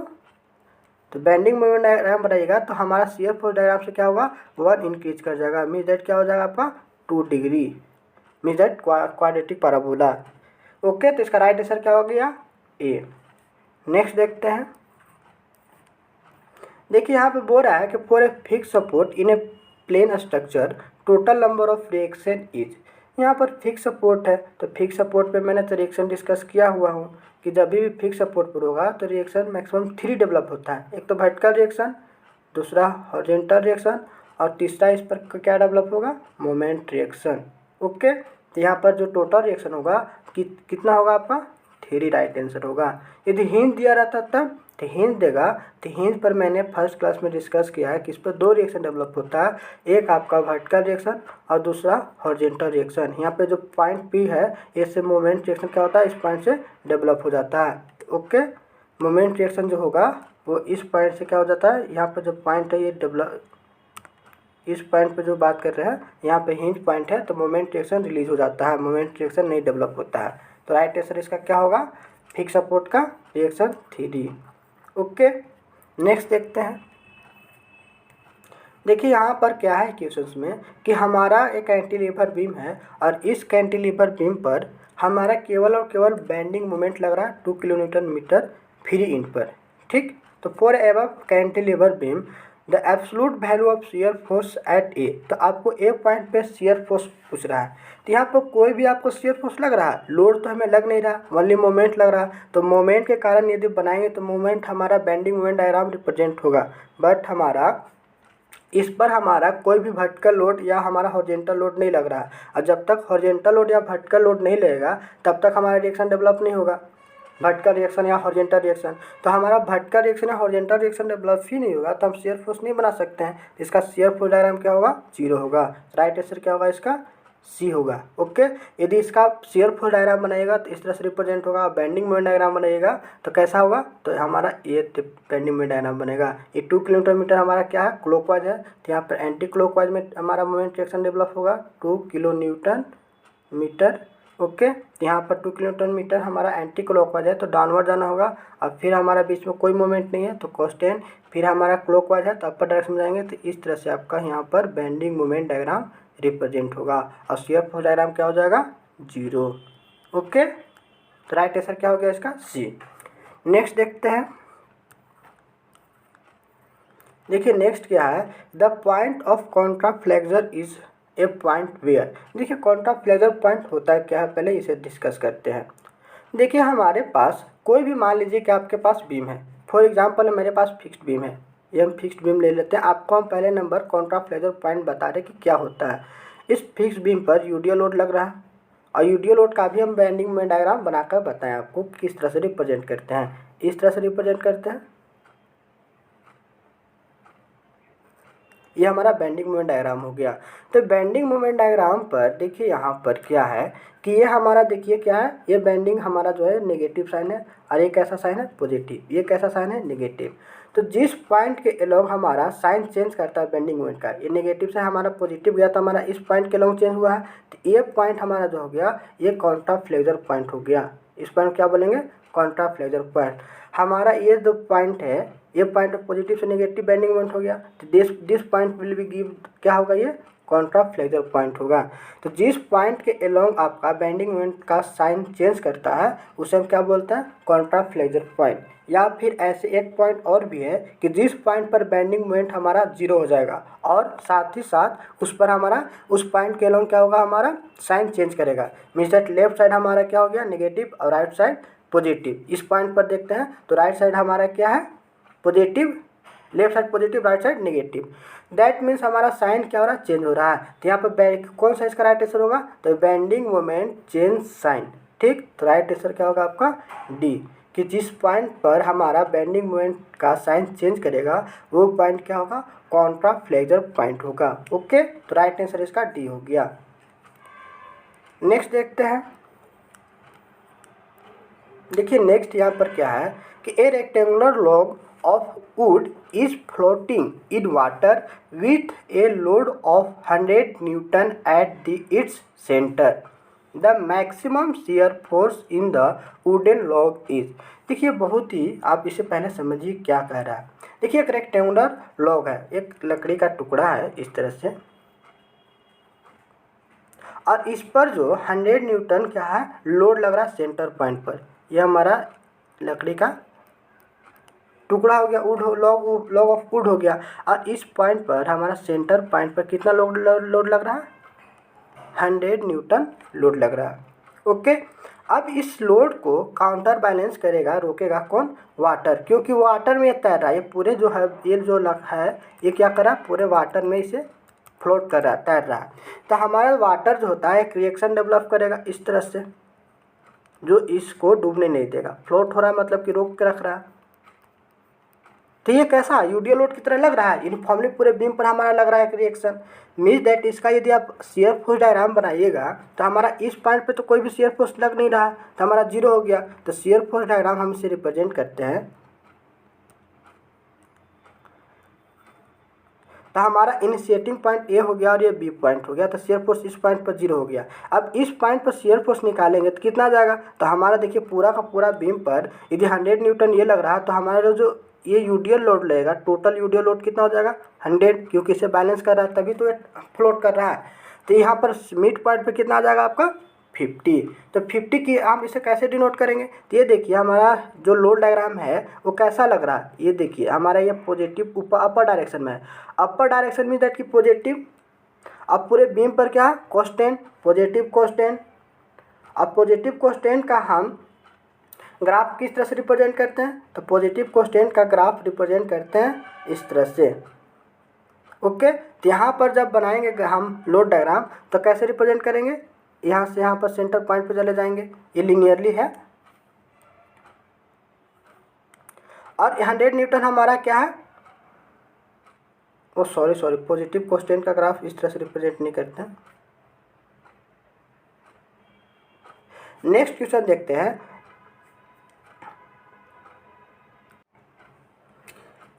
बेंडिंग मोमेंट डायग्राम बनाइएगा तो हमारा शियर फोर्स डायग्राम से क्या होगा, 1 इंक्रीज कर जाएगा। मीन्स दैट क्या हो जाएगा आपका 2 degree. Means that quadratic parabola. Okay, तो इसका राइट आंसर क्या हो गया, ए। नेक्स्ट देखते हैं। देखिए यहाँ पे बोल रहा है कि for a fix support in a plane structure total number of reaction is. यहाँ पर फिक्स सपोर्ट है, तो फिक्स सपोर्ट पे मैंने तो रिएक्शन डिस्कस किया हुआ हूँ कि जब भी फिक्स सपोर्ट पर होगा तो रिएक्शन मैक्सिमम 3 डेवलप होता है। एक तो वर्टिकल रिएक्शन, दूसरा हॉरिजॉन्टल रिएक्शन, और तीसरा इस पर क्या डेवलप होगा, मोमेंट रिएक्शन। ओके, तो यहाँ पर जो टोटल रिएक्शन होगा कितना होगा आपका, 3 राइट आंसर होगा। यदि हिंट दिया रहता तब तो हिंट देगा, तो हिंट पर मैंने फर्स्ट क्लास में डिस्कस किया है कि इस पर 2 रिएक्शन डेवलप होता है, एक आपका वर्टिकल रिएक्शन और दूसरा हॉरिजॉन्टल रिएक्शन। यहाँ पे जो पॉइंट पी है इससे मोमेंट रिएक्शन क्या होता है, इस पॉइंट से डेवलप हो जाता है। ओके, मोमेंट रिएक्शन जो होगा वो इस पॉइंट से क्या हो जाता है, यहाँ पर जो पॉइंट है ये डेवलप, इस पॉइंट पे जो बात कर रहे हैं यहाँ पे हिंज पॉइंट है, तो मोमेंट रिएक्शन रिलीज हो जाता है, मोमेंट रिएक्शन नहीं डेवलप होता है। तो राइट आंसर इसका क्या होगा, फिक्स सपोर्ट का रिएक्शन 3D। ओके, नेक्स्ट देखते हैं। देखिए यहाँ पर क्या है क्वेश्चंस में कि हमारा एक कैंटिलीवर बीम है और इस कैंटिलीवर बीम पर हमारा केवल और केवल बेंडिंग मोमेंट लग रहा है 2 किलोन्यूटन मीटर फ्री इंच पर, ठीक। तो for above cantilever beam the absolute value of shear force at A, तो आपको ए पॉइंट पे शियर फोर्स पूछ रहा है। तो यहाँ पर कोई भी आपको शियर फोर्स लग रहा है, लोड तो हमें लग नहीं रहा, ओनली मोमेंट लग रहा है। तो मोमेंट के कारण यदि बनाएंगे तो मोमेंट हमारा बेंडिंग मोमेंट डायग्राम रिप्रेजेंट होगा। बट हमारा इस पर हमारा कोई भी वर्टिकल लोड या हमारा हॉरिजॉन्टल लोड नहीं लग रहा है, और जब तक हॉरिजॉन्टल लोड या वर्टिकल लोड नहीं लगेगा तब तक हमारा रिएक्शन डेवलप नहीं होगा, वर्टिकल रिएक्शन या हॉरिजॉन्टल रिएक्शन। तो हमारा वर्टिकल रिएक्शन या हॉरिजॉन्टल रिएक्शन डेवलप ही नहीं होगा तो हम शियर फोर्स नहीं बना सकते हैं। इसका शियर फोर्स डायग्राम क्या होगा, 0 होगा। राइट आंसर क्या होगा इसका, सी होगा। ओके, यदि इसका शियर फोर्स डायग्राम बनाएगा तो इस तरह से रिप्रेजेंट होगा, बेंडिंग मोमेंट डायग्राम बनाएगा तो कैसा होगा, तो हमारा ये बेंडिंग मोमेंट डायग्राम बनेगा। ये 2 किलोमीटर मीटर हमारा क्या है, क्लॉकवाइज है, तो यहाँ पर एंटी क्लॉकवाइज में हमारा मोमेंट रिएक्शन डेवलप होगा 2 किलोन्यूटन मीटर। ओके, यहाँ पर 2 किलोमीटर मीटर हमारा एंटी क्लॉकवाइज है तो डाउनवर्ड जाना होगा, और फिर हमारा बीच में कोई मोमेंट नहीं है तो कांस्टेंट, फिर हमारा क्लॉकवाइज है तो अपर डायरेक्शन में जाएंगे। तो इस तरह से आपका यहाँ पर बेंडिंग मोमेंट डायग्राम रिप्रेजेंट होगा और शियर फोर्स डायग्राम क्या हो जाएगा, 0। ओके, तो राइट आंसर क्या हो गया इसका, सी। नेक्स्ट देखते हैं। देखिए नेक्स्ट क्या है, the point of contraflexure is a point where. देखिए कॉन्ट्राफ्लेक्सर पॉइंट होता है क्या है, पहले इसे डिस्कस करते हैं। देखिए हमारे पास कोई भी, मान लीजिए कि आपके पास बीम है, फॉर एग्जांपल मेरे पास फिक्स्ड बीम है, ये हम फिक्स्ड बीम ले लेते हैं। आपको हम पहले नंबर कॉन्ट्राफ्लेक्सर पॉइंट बता रहे कि क्या होता है। इस फिक्स्ड बीम पर यूडीएल लोड लग रहा है और यूडीएल लोड का भी हम बेंडिंग मोमेंट डायग्राम बनाकर बताएं आपको किस तरह से रिप्रेजेंट करते हैं। इस तरह से रिप्रेजेंट करते हैं, ये हमारा बेंडिंग मोमेंट डायग्राम हो गया। तो बेंडिंग मोमेंट डायग्राम पर देखिए यहाँ पर क्या है कि ये हमारा देखिए क्या है, ये बेंडिंग हमारा जो है नेगेटिव साइन है और ये कैसा साइन है, पॉजिटिव। ये कैसा साइन है, नेगेटिव। तो जिस पॉइंट के अलोंग हमारा साइन चेंज करता है बेंडिंग मोमेंट का, ये नेगेटिव से हमारा पॉजिटिव गया तो हमारा इस पॉइंट के अलोंग चेंज हुआ है। तो ये पॉइंट हमारा जो हो गया ये कॉन्ट्राफ्लेक्सर पॉइंट हो गया। इस पॉइंट क्या बोलेंगे, कॉन्ट्राफ्लेक्सर पॉइंट। हमारा ये जो पॉइंट है, ये पॉइंट पॉजिटिव से नेगेटिव बेंडिंग मोमेंट हो गया। तो this point will be give, क्या होगा, ये कॉन्ट्राफ्लेक्सर पॉइंट होगा। तो जिस पॉइंट के अलोंग आपका बेंडिंग मोमेंट का साइन चेंज करता है उसे हम क्या बोलते हैं, कॉन्ट्राफ्लेक्सर पॉइंट। या फिर ऐसे एक पॉइंट और भी है कि जिस पॉइंट पर बेंडिंग मोमेंट हमारा जीरो हो जाएगा और साथ ही साथ उस पर हमारा उस पॉइंट के अलोंग क्या होगा, हमारा साइन चेंज करेगा। मीन्स दैट लेफ्ट साइड हमारा क्या हो गया, नेगेटिव और राइट साइड पॉजिटिव। इस पॉइंट पर देखते हैं तो राइट साइड हमारा क्या है, positive, left side positive, right side negative. That means हमारा साइन क्या हो रहा है, चेंज हो रहा है। तो यहाँ पर कौन सा इसका राइट आंसर होगा, तो बेंडिंग मोमेंट चेंज साइन। ठीक, तो राइट आंसर क्या होगा आपका, डी, कि जिस पॉइंट पर हमारा बेंडिंग मोमेंट का साइन चेंज करेगा वो पॉइंट क्या होगा, कॉन्ट्राफ्लेक्सर पॉइंट होगा। ओके, तो राइट आंसर इसका डी हो गया। नेक्स्ट देखते हैं। देखिए नेक्स्ट यहाँ पर क्या है कि ए rectangular log of would is floating in water with a load of 100 Newton at the its centre. The maximum shear force in the wooden log is. देखिए बहुत ही, आप इसे पहले समझिए क्या कह रहा है। देखिए एक रेक्टेंगुलर लॉग है, एक लकड़ी का टुकड़ा है इस तरह से, और इस पर जो 100 न्यूटन क्या है, लोड लग रहा है सेंटर पॉइंट पर। यह हमारा लकड़ी का टुकड़ा हो गया, वुड लॉग ऑफ वुड हो गया। और इस पॉइंट पर हमारा सेंटर पॉइंट पर कितना लोड लग रहा है, 100 न्यूटन लोड लग रहा है। ओके, अब इस लोड को काउंटर बैलेंस करेगा, रोकेगा कौन, वाटर, क्योंकि वाटर में तैर रहा है। ये पूरे जो है, ये जो है ये क्या कर रहा है, पूरे वाटर में इसे फ्लोट कर रहा है, तैर रहा है। तो हमारा वाटर जो होता है एक रिएक्शन डेवलप करेगा इस तरह से, जो इसको डूबने नहीं देगा। फ्लोट हो रहा है मतलब कि रोक के रख रहा है। तो ये कैसा यूडियल लोड की तरह लग रहा है, यूनिफॉर्मली पूरे बीम पर हमारा लग रहा है एक रिएक्शन। मीन्स दैट इसका यदि आप शियर फोर्स डायग्राम बनाइएगा तो हमारा इस पॉइंट पे तो कोई भी शियर फोर्स लग नहीं रहा है, तो हमारा जीरो हो गया। तो शियर फोर्स डायग्राम हम इसे रिप्रेजेंट करते हैं, तो हमारा इनिशिएटिंग पॉइंट ए हो गया और ये बी पॉइंट हो गया। तो शियर फोर्स इस पॉइंट पर जीरो हो गया। अब इस पॉइंट पर शियर फोर्स निकालेंगे तो कितना जाएगा, तो हमारा देखिए पूरा का पूरा बीम पर यदि 100 न्यूटन ये लग रहा है तो हमारा जो ये यूडियल लोड लगेगा, टोटल यूडियल लोड कितना हो जाएगा, 100, क्योंकि इसे बैलेंस कर रहा है तभी तो ये फ्लोट कर रहा है। तो यहाँ पर मिड पॉइंट पर कितना आ जाएगा आपका, 50। तो 50 की हम इसे कैसे डिनोट करेंगे, तो ये देखिए हमारा जो लोड डायग्राम है वो कैसा लग रहा है। ये देखिए हमारा ये पॉजिटिव ऊपर अपर डायरेक्शन में है, अपर डायरेक्शन में दैट की पॉजिटिव। अब पूरे बीम पर क्या, कांस्टेंट, पॉजिटिव कांस्टेंट। अब पॉजिटिव कांस्टेंट का हम ग्राफ किस तरह से रिप्रेजेंट करते हैं, तो पॉजिटिव कांस्टेंट का ग्राफ रिप्रेजेंट करते हैं इस तरह से। ओके, तो यहाँ पर जब बनाएंगे हम लोड डायग्राम तो कैसे रिप्रेजेंट करेंगे, यहाँ से यहाँ पर सेंटर पॉइंट पे चले जाएंगे, ये लीनियरली है। और 100 न्यूटन हमारा क्या है, ओ सॉरी पॉजिटिव कांस्टेंट का ग्राफ इस तरह से रिप्रेजेंट नहीं करते हैं। नेक्स्ट क्वेश्चन देखते हैं।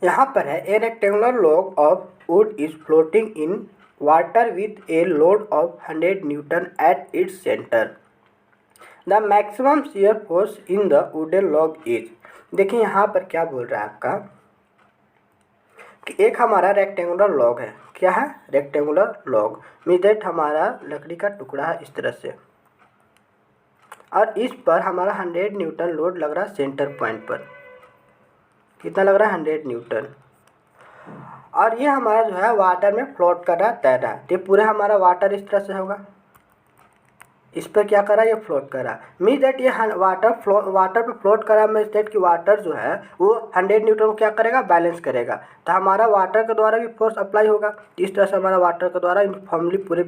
यहाँ पर है ए rectangular log of would is floating in water with a load of 100 Newton at its centre. The maximum shear force in the wooden log is. देखिए यहाँ पर क्या बोल रहा है आपका कि एक हमारा रेक्टेंगुलर लॉग है, क्या है, रेक्टेंगुलर लॉग। मीन्स दैट हमारा लकड़ी का टुकड़ा है इस तरह से, और इस पर हमारा 100 न्यूटन लोड लग रहा है सेंटर पॉइंट पर। कितना लग रहा है, 100 न्यूटन। और ये हमारा जो है वाटर में फ्लोट कर रहा है, तैर रहा है। तो पूरा हमारा वाटर इस तरह से होगा, इस पर क्या कर रहा है, ये फ्लोट कर रहा है। मीन्स दैट ये वाटर पे फ्लोट कर रहा है। मीन्स दैट कि वाटर जो है वो 100 न्यूटन को क्या करेगा, बैलेंस करेगा। तो हमारा वाटर के द्वारा भी फोर्स अप्लाई होगा। इस तरह से हमारा वाटर के द्वारा यूनिफॉर्मली पूरे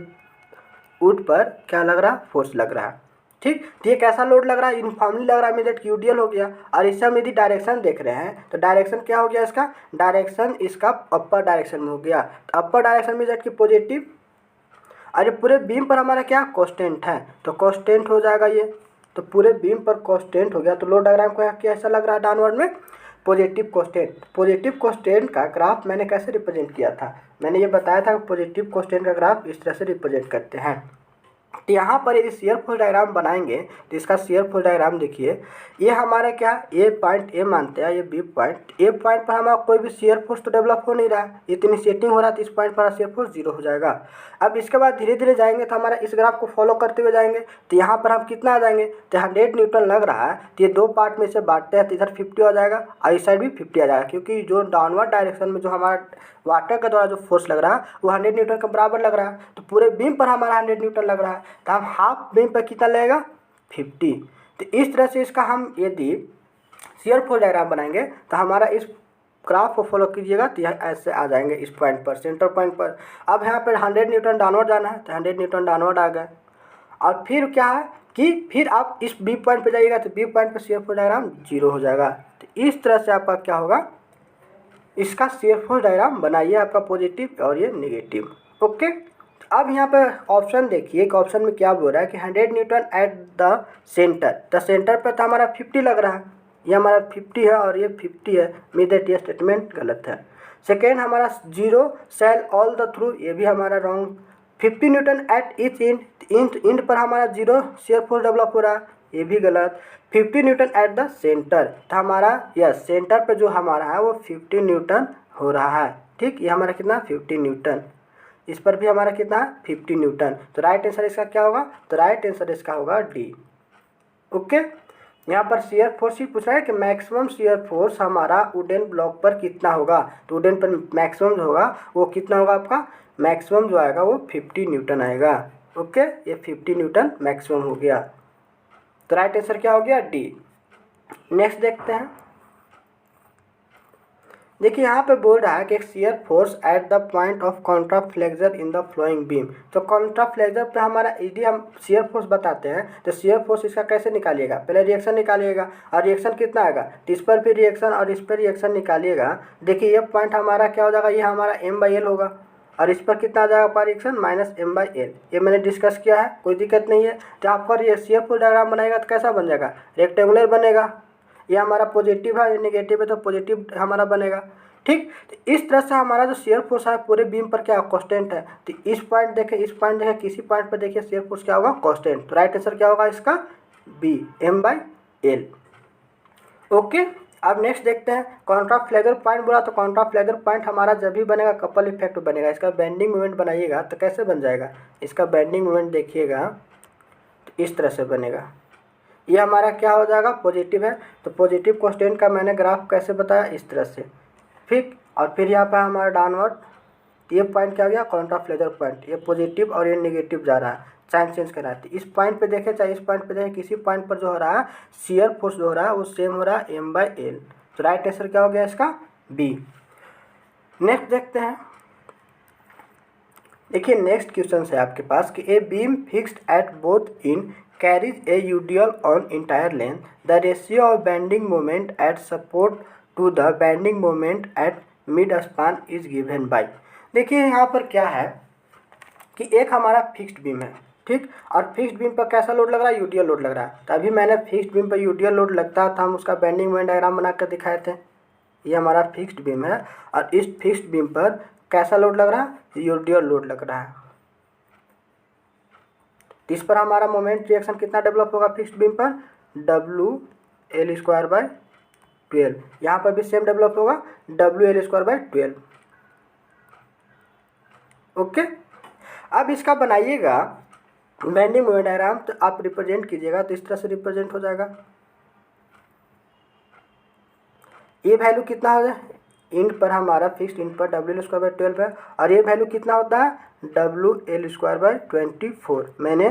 वुड पर क्या लग रहा है, फोर्स लग रहा है। ठीक। तो ये कैसा लोड लग रहा है, यूनिफॉर्मली लग रहा है, मीन यूडीएल हो गया। और इससे हम यदि डायरेक्शन देख रहे हैं तो डायरेक्शन क्या हो गया, इसका डायरेक्शन इसका अपर डायरेक्शन में हो गया। तो अपर डायरेक्शन में कि पॉजिटिव, और ये पूरे बीम पर हमारा क्या कांस्टेंट है, तो कांस्टेंट हो जाएगा ये। तो पूरे बीम पर कांस्टेंट हो गया, तो लोड डायग्राम को कैसा लग रहा है डाउनवर्ड में, पॉजिटिव कांस्टेंट। पॉजिटिव कांस्टेंट का ग्राफ मैंने कैसे रिप्रेजेंट किया था, मैंने ये बताया था कि पॉजिटिव कांस्टेंट का ग्राफ इस तरह से रिप्रेजेंट करते हैं। तो यहाँ पर यदि शियर फोर्स डायग्राम बनाएंगे तो इसका शियर फोर्स डायग्राम देखिए, ये हमारा क्या ए पॉइंट ए मानते हैं, ये बी पॉइंट, ए पॉइंट पर हमारा कोई भी शियर फोर्स तो डेवलप हो नहीं रहा है, ये तो इनिशिएटिंग हो रहा है, तो इस पॉइंट पर शियर फोर्स 0 हो जाएगा। अब इसके बाद धीरे धीरे जाएंगे तो हमारा इस ग्राफ को फॉलो करते हुए जाएंगे, तो यहाँ पर हम कितना आ जाएंगे, तो 100 न्यूटन लग रहा है, तो ये दो पार्ट में से बांटते हैं, तो इधर 50 आ जाएगा और इस साइड भी 50 आ जाएगा, क्योंकि जो डाउनवर्ड डायरेक्शन में जो हमारा वाटर के द्वारा जो फोर्स लग रहा है वो 100 न्यूटन के बराबर लग रहा है। तो पूरे बीम पर हमारा 100 न्यूटन लग रहा है, तो हम हाफ बीम पर कितना लगेगा, 50। तो इस तरह से इसका हम यदि शियर फोर्स डायग्राम बनाएंगे तो हमारा इस ग्राफ को फॉलो कीजिएगा, तो यह ऐसे आ जाएंगे इस पॉइंट पर, सेंटर पॉइंट पर। अब यहाँ पर 100 न्यूटन डाउनवर्ड जाना है, तो 100 न्यूटन डाउनवर्ड आ गए। और फिर क्या है कि फिर आप इस बी पॉइंट पर जाइएगा, तो बी पॉइंट पर शियर फोर्स डायग्राम 0 हो जाएगा। तो इस तरह से आपका क्या होगा, इसका शियर फोर्स डायग्राम बनाइए, आपका पॉजिटिव और ये नेगेटिव। ओके। अब यहाँ पे ऑप्शन देखिए कि ऑप्शन में क्या बोल रहा है कि 100 न्यूटन एट द सेंटर, तो सेंटर पर तो हमारा 50 लग रहा है, ये हमारा 50 है और ये 50 है, मीन दैट ये स्टेटमेंट गलत है। सेकेंड हमारा 0 सेल ऑल द थ्रू, ये भी हमारा wrong. 50 newton at each end पर हमारा 0 शियर फोर्स डेवलप हो रहा है, ये भी गलत। 50 न्यूटन एट द सेंटर, तो हमारा यस सेंटर पे जो हमारा है वो 50 न्यूटन हो रहा है। ठीक, ये हमारा कितना 50 न्यूटन, इस पर भी हमारा कितना है 50 न्यूटन। तो राइट आंसर इसका क्या होगा, तो राइट आंसर इसका होगा डी। ओके। यहाँ पर शियर फोर्स ही पूछ रहा है कि मैक्सिमम शियर फोर्स हमारा वुडन ब्लॉक पर कितना होगा, तो वुडन पर मैक्सिमम जो होगा वो कितना होगा, आपका मैक्सिमम जो आएगा वो 50 न्यूटन आएगा। ओके, ये 50 न्यूटन मैक्सिमम हो गया, तो राइट आंसर क्या हो गया डी। नेक्स्ट देखते हैं, देखिए यहाँ पे बोल रहा है कि shear force at the point of contraflexure in the flowing beam. तो कॉन्ट्राफ्लेक्सर पे हमारा यदि हम शियर फोर्स बताते हैं तो शियर फोर्स इसका कैसे निकालिएगा, पहले रिएक्शन निकालिएगा, और रिएक्शन कितना आएगा, तो इस पर भी रिएक्शन और इस पर रिएक्शन निकालिएगा। देखिए ये पॉइंट हमारा क्या हो जाएगा, ये हमारा m/l होगा, और इस पर कितना आ जाएगा पर रिएक्शन -m/l। ये मैंने डिस्कस किया है, कोई दिक्कत नहीं है। तो आपका शियर फोर्स डायग्राम बनाएगा तो कैसा बन जाएगा, रेक्टेंगुलर बनेगा। ये हमारा पॉजिटिव है, ये नेगेटिव है, तो पॉजिटिव हमारा बनेगा। ठीक, तो इस तरह से हमारा जो शियर फोर्स है पूरे बीम पर क्या कांस्टेंट है, तो इस पॉइंट देखें, इस पॉइंट देखें, किसी पॉइंट पर देखिए शियर फोर्स क्या होगा, कांस्टेंट। तो राइट आंसर क्या होगा इसका बी, m/l। ओके। अब नेक्स्ट देखते हैं, कॉन्ट्राफ्लेक्सर पॉइंट बोला, तो कॉन्ट्राफ्लेक्सर पॉइंट हमारा जब भी बनेगा कपल इफेक्ट बनेगा। इसका बेंडिंग मोमेंट बनाइएगा तो कैसे बन जाएगा, इसका बेंडिंग मोमेंट देखिएगा तो इस तरह से बनेगा। ये हमारा क्या हो जाएगा, पॉजिटिव है, तो पॉजिटिव कांस्टेंट का मैंने ग्राफ कैसे बताया, इस तरह से। ठीक, और फिर यहाँ पे हमारा डाउनवर्ड, ये पॉइंट क्या हो गया, कॉन्ट्राफ्लेक्सर पॉइंट, ये पॉजिटिव और ये नेगेटिव जा रहा है, साइन चेंज कर रहा है। इस पॉइंट पे देखें चाहे इस पॉइंट पे देखें, किसी पॉइंट पर जो हो रहा है शियर फोर्स जो हो रहा है वो सेम हो रहा है m/l। तो राइट आंसर क्या हो गया इसका बी। नेक्स्ट देखते हैं, देखिए नेक्स्ट क्वेश्चन है आपके पास कि a beam fixed at both in carries a UDL on entire length. The ratio of bending moment at support to the bending moment at mid span is given by। देखिए यहाँ पर क्या है कि एक हमारा फिक्स्ड बीम है, ठीक, और फिक्स्ड बीम पर कैसा लोड लग रहा है, यूडीएल लोड लग रहा है। तो अभी मैंने फिक्स्ड बीम पर यूडीएल लोड लगता था, हम उसका बेंडिंग मोमेंट डायग्राम बना कर दिखाए थे। ये हमारा फिक्स्ड बीम है और इस फिक्स्ड बीम पर कैसा लोड लग रहा है, यूडीएल लोड लग रहा है। इस पर हमारा मोमेंट रिएक्शन कितना डेवलप होगा फिक्स्ड बीम पर, WL²/12। यहाँ पर भी सेम डेवलप होगा, WL²/12। ओके। अब इसका बनाइएगा बेंडिंग मोमेंट डायग्राम, तो आप रिप्रेजेंट कीजिएगा तो इस तरह से रिप्रेजेंट हो जाएगा। ये वैल्यू कितना हो जाए, इंड पर हमारा फिक्स्ड इंड पर WL²/12 है, और ये वैल्यू कितना होता है WL²/24। मैंने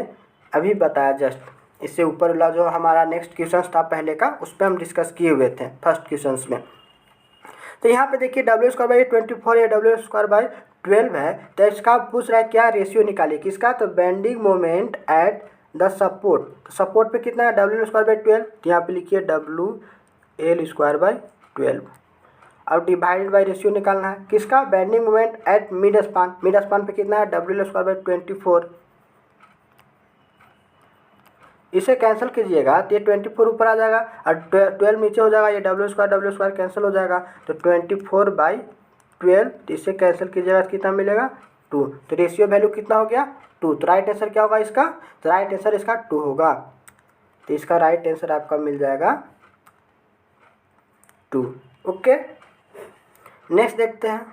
अभी बताया जस्ट, इससे ऊपर वाला जो हमारा नेक्स्ट क्वेश्चन था पहले का, उस पर हम डिस्कस किए हुए थे फर्स्ट क्वेश्चन में। तो यहाँ पे देखिए W²/24 या W²/12 है, तो इसका पूछ रहा है क्या रेशियो निकालिए किसका, तो bending moment at the support, support पे कितना है WL² 12, तो यहाँ पे लिखिए WL²/12। अब डिवाइडेड बाई रेशियो निकालना है किसका, bending moment at mid span, mid span पे कितना है WL²/24। इसे कैंसिल कीजिएगा तो ये 24 ऊपर आ जाएगा और 12 नीचे हो जाएगा, ये W² कैंसिल हो जाएगा, तो 24/12, तो इसे कैंसिल कीजिएगा तो कितना मिलेगा 2, तो रेशियो वैल्यू कितना हो गया 2। तो राइट आंसर क्या होगा इसका, तो राइट आंसर इसका 2 होगा, तो इसका राइट आंसर आपका मिल जाएगा 2। ओके, नेक्स्ट देखते हैं।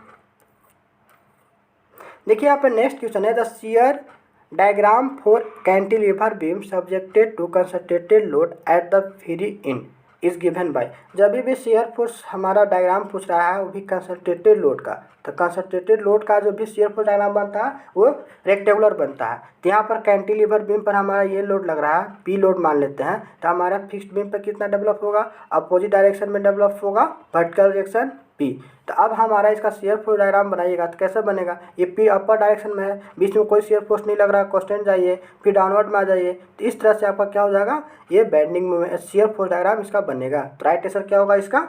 देखिए यहाँ पर नेक्स्ट क्वेश्चन है, the shear diagram for cantilever beam subjected to concentrated load at the free end is given by. जब भी शियर फोर्स हमारा डायग्राम पूछ रहा है वो भी कंसंट्रेटेड लोड का, तो कंसंट्रेटेड लोड का जो भी शियर फोर्स डायग्राम बनता है वो रेक्टेंगुलर बनता है। तो यहाँ पर कैंटिलीवर बीम पर हमारा ये लोड लग रहा है, पी लोड मान लेते हैं, तो हमारा फिक्स्ड बीम पर कितना डेवलप होगा, अपोजिट डायरेक्शन में डेवलप होगा, वर्टिकल डायरेक्शन पी। तो अब हमारा इसका शियर फोर्स डायग्राम बनाइएगा तो कैसे बनेगा, ये पी अपर डायरेक्शन में है, बीच में कोई शियर फोर्स नहीं लग रहा है, कांस्टेंट जाइए, फिर डाउनवर्ड में आ जाइए, तो इस तरह से आपका क्या हो जाएगा, ये बेंडिंग में शियर फोर्स डायग्राम इसका बनेगा। तो राइट आंसर क्या होगा इसका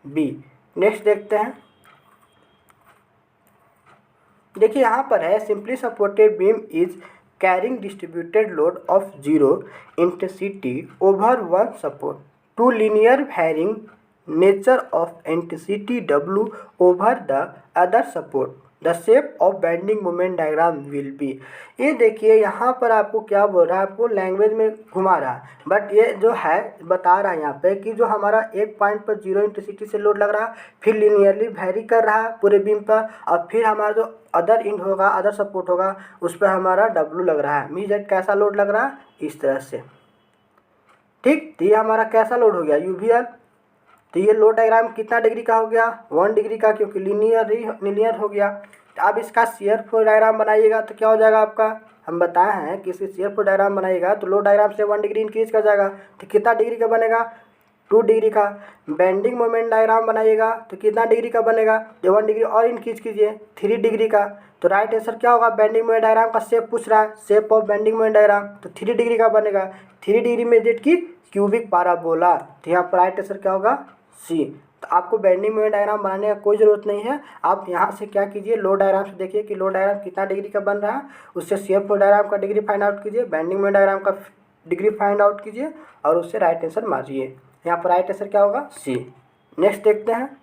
बी। नेक्स्ट देखते हैं। देखिए यहाँ पर है, simply supported beam is carrying distributed load of 0 intensity over one support to linear varying nature of intensity W over the other support, the shape of bending moment diagram will be। ये देखिए यहाँ पर आपको क्या बोल रहा है, आपको लैंग्वेज में घुमा रहा है, बट ये जो है बता रहा है यहाँ पे कि जो हमारा एक पॉइंट पर 0 इंटेंसिटी से लोड लग रहा है, फिर लीनियरली वैरी कर रहा है पूरे बीम पर, और फिर हमारा जो अदर इंड होगा, अदर सपोर्ट होगा, उस पर हमारा W लग रहा है। मीन्स दैट कैसा लोड लग रहा है, इस तरह से। ठीक, तो ये हमारा कैसा लोड हो गया, UVL। तो ये लोड डायग्राम कितना डिग्री का हो गया, 1 डिग्री का, क्योंकि लीनियर हो गया। तो अब इसका शियर फोर्स डायग्राम बनाइएगा तो क्या हो जाएगा आपका, हम बताए हैं कि इसे शियर फोर्स डायग्राम बनाइएगा तो लोड डायग्राम से 1 डिग्री इंक्रीज कर जाएगा, तो कितना डिग्री का बनेगा 2 डिग्री का। बेंडिंग मोमेंट डायग्राम बनाइएगा तो कितना डिग्री का बनेगा, जो 1 डिग्री और इंक्रीज कीजिए 3 डिग्री का। तो राइट आंसर क्या होगा, बेंडिंग मोमेंट डायग्राम का शेप पूछ रहा है, shape of bending moment diagram, तो 3 डिग्री का बनेगा। 3 डिग्री में जेट की क्यूबिक पाराबोला, तो यहाँ पर राइट आंसर क्या होगा सी। तो आपको बेंडिंग मोमेंट डायग्राम बनाने का कोई ज़रूरत नहीं है, आप यहाँ से क्या कीजिए, लोड डायग्राम से देखिए कि लोड डायग्राम कितना डिग्री का बन रहा है, उससे शियर फोर्स डायग्राम का डिग्री फाइंड आउट कीजिए, बेंडिंग मोमेंट डायग्राम का डिग्री फाइंड आउट कीजिए और उससे राइट आंसर मारिए। यहाँ पर राइट आंसर क्या होगा सी। नेक्स्ट देखते हैं।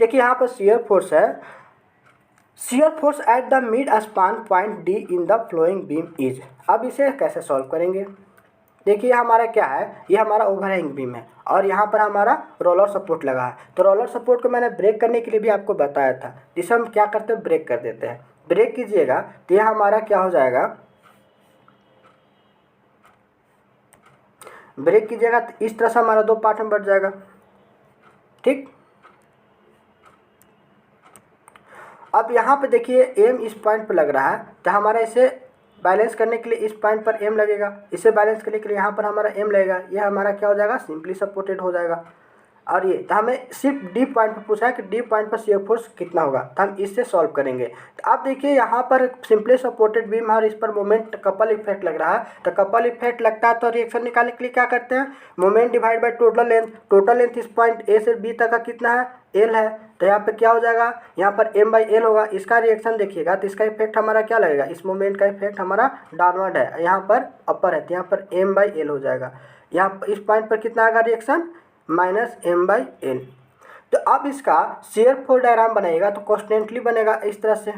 देखिए यहाँ पर शियर फोर्स है, shear force at the mid span point D in the flowing beam is. अब इसे कैसे सॉल्व करेंगे, देखिए हमारा क्या है, ये हमारा ओवरहैंग बीम है और यहाँ पर हमारा रोलर सपोर्ट लगा है। तो रोलर सपोर्ट को मैंने ब्रेक करने के लिए भी आपको बताया था, जिसे हम क्या करते हैं, ब्रेक कर देते हैं। ब्रेक कीजिएगा तो यह हमारा क्या हो जाएगा, ब्रेक कीजिएगा तो इस तरह से हमारा 2 पार्ट में बढ़ जाएगा। ठीक, अब यहाँ पे देखिए एम इस पॉइंट पर लग रहा है, तो हमारा इसे बैलेंस करने के लिए इस पॉइंट पर एम लगेगा, इसे बैलेंस करने के लिए यहाँ पर हमारा एम लगेगा, ये हमारा क्या हो जाएगा, सिंपली सपोर्टेड हो जाएगा। और ये तो हमें सिर्फ डी पॉइंट पर पूछा है कि डी पॉइंट पर शियर फोर्स कितना होगा, तो हम इससे सॉल्व करेंगे। तो आप देखिए यहाँ पर सिंपली सपोर्टेड बीम है और इस पर मोमेंट कपल इफेक्ट लग रहा है, तो कपल इफेक्ट लगता है तो रिएक्शन निकालने के लिए क्या करते हैं, moment divide by total length. Total length इस पॉइंट ए से बी तक का कितना है, एल है, तो यहाँ पे क्या हो जाएगा, यहाँ पर m बाई एल होगा। इसका रिएक्शन देखिएगा तो इसका इफेक्ट हमारा क्या लगेगा, इस मोमेंट का इफेक्ट हमारा डाउनवर्ड है, यहाँ पर अपर है, तो यहाँ पर m बाई एल हो जाएगा। यहाँ इस पॉइंट पर कितना आएगा रिएक्शन, -m बाई एल। तो अब इसका शियर फोर्स डायग्राम बनाएगा तो कॉन्स्टेंटली बनेगा इस तरह से,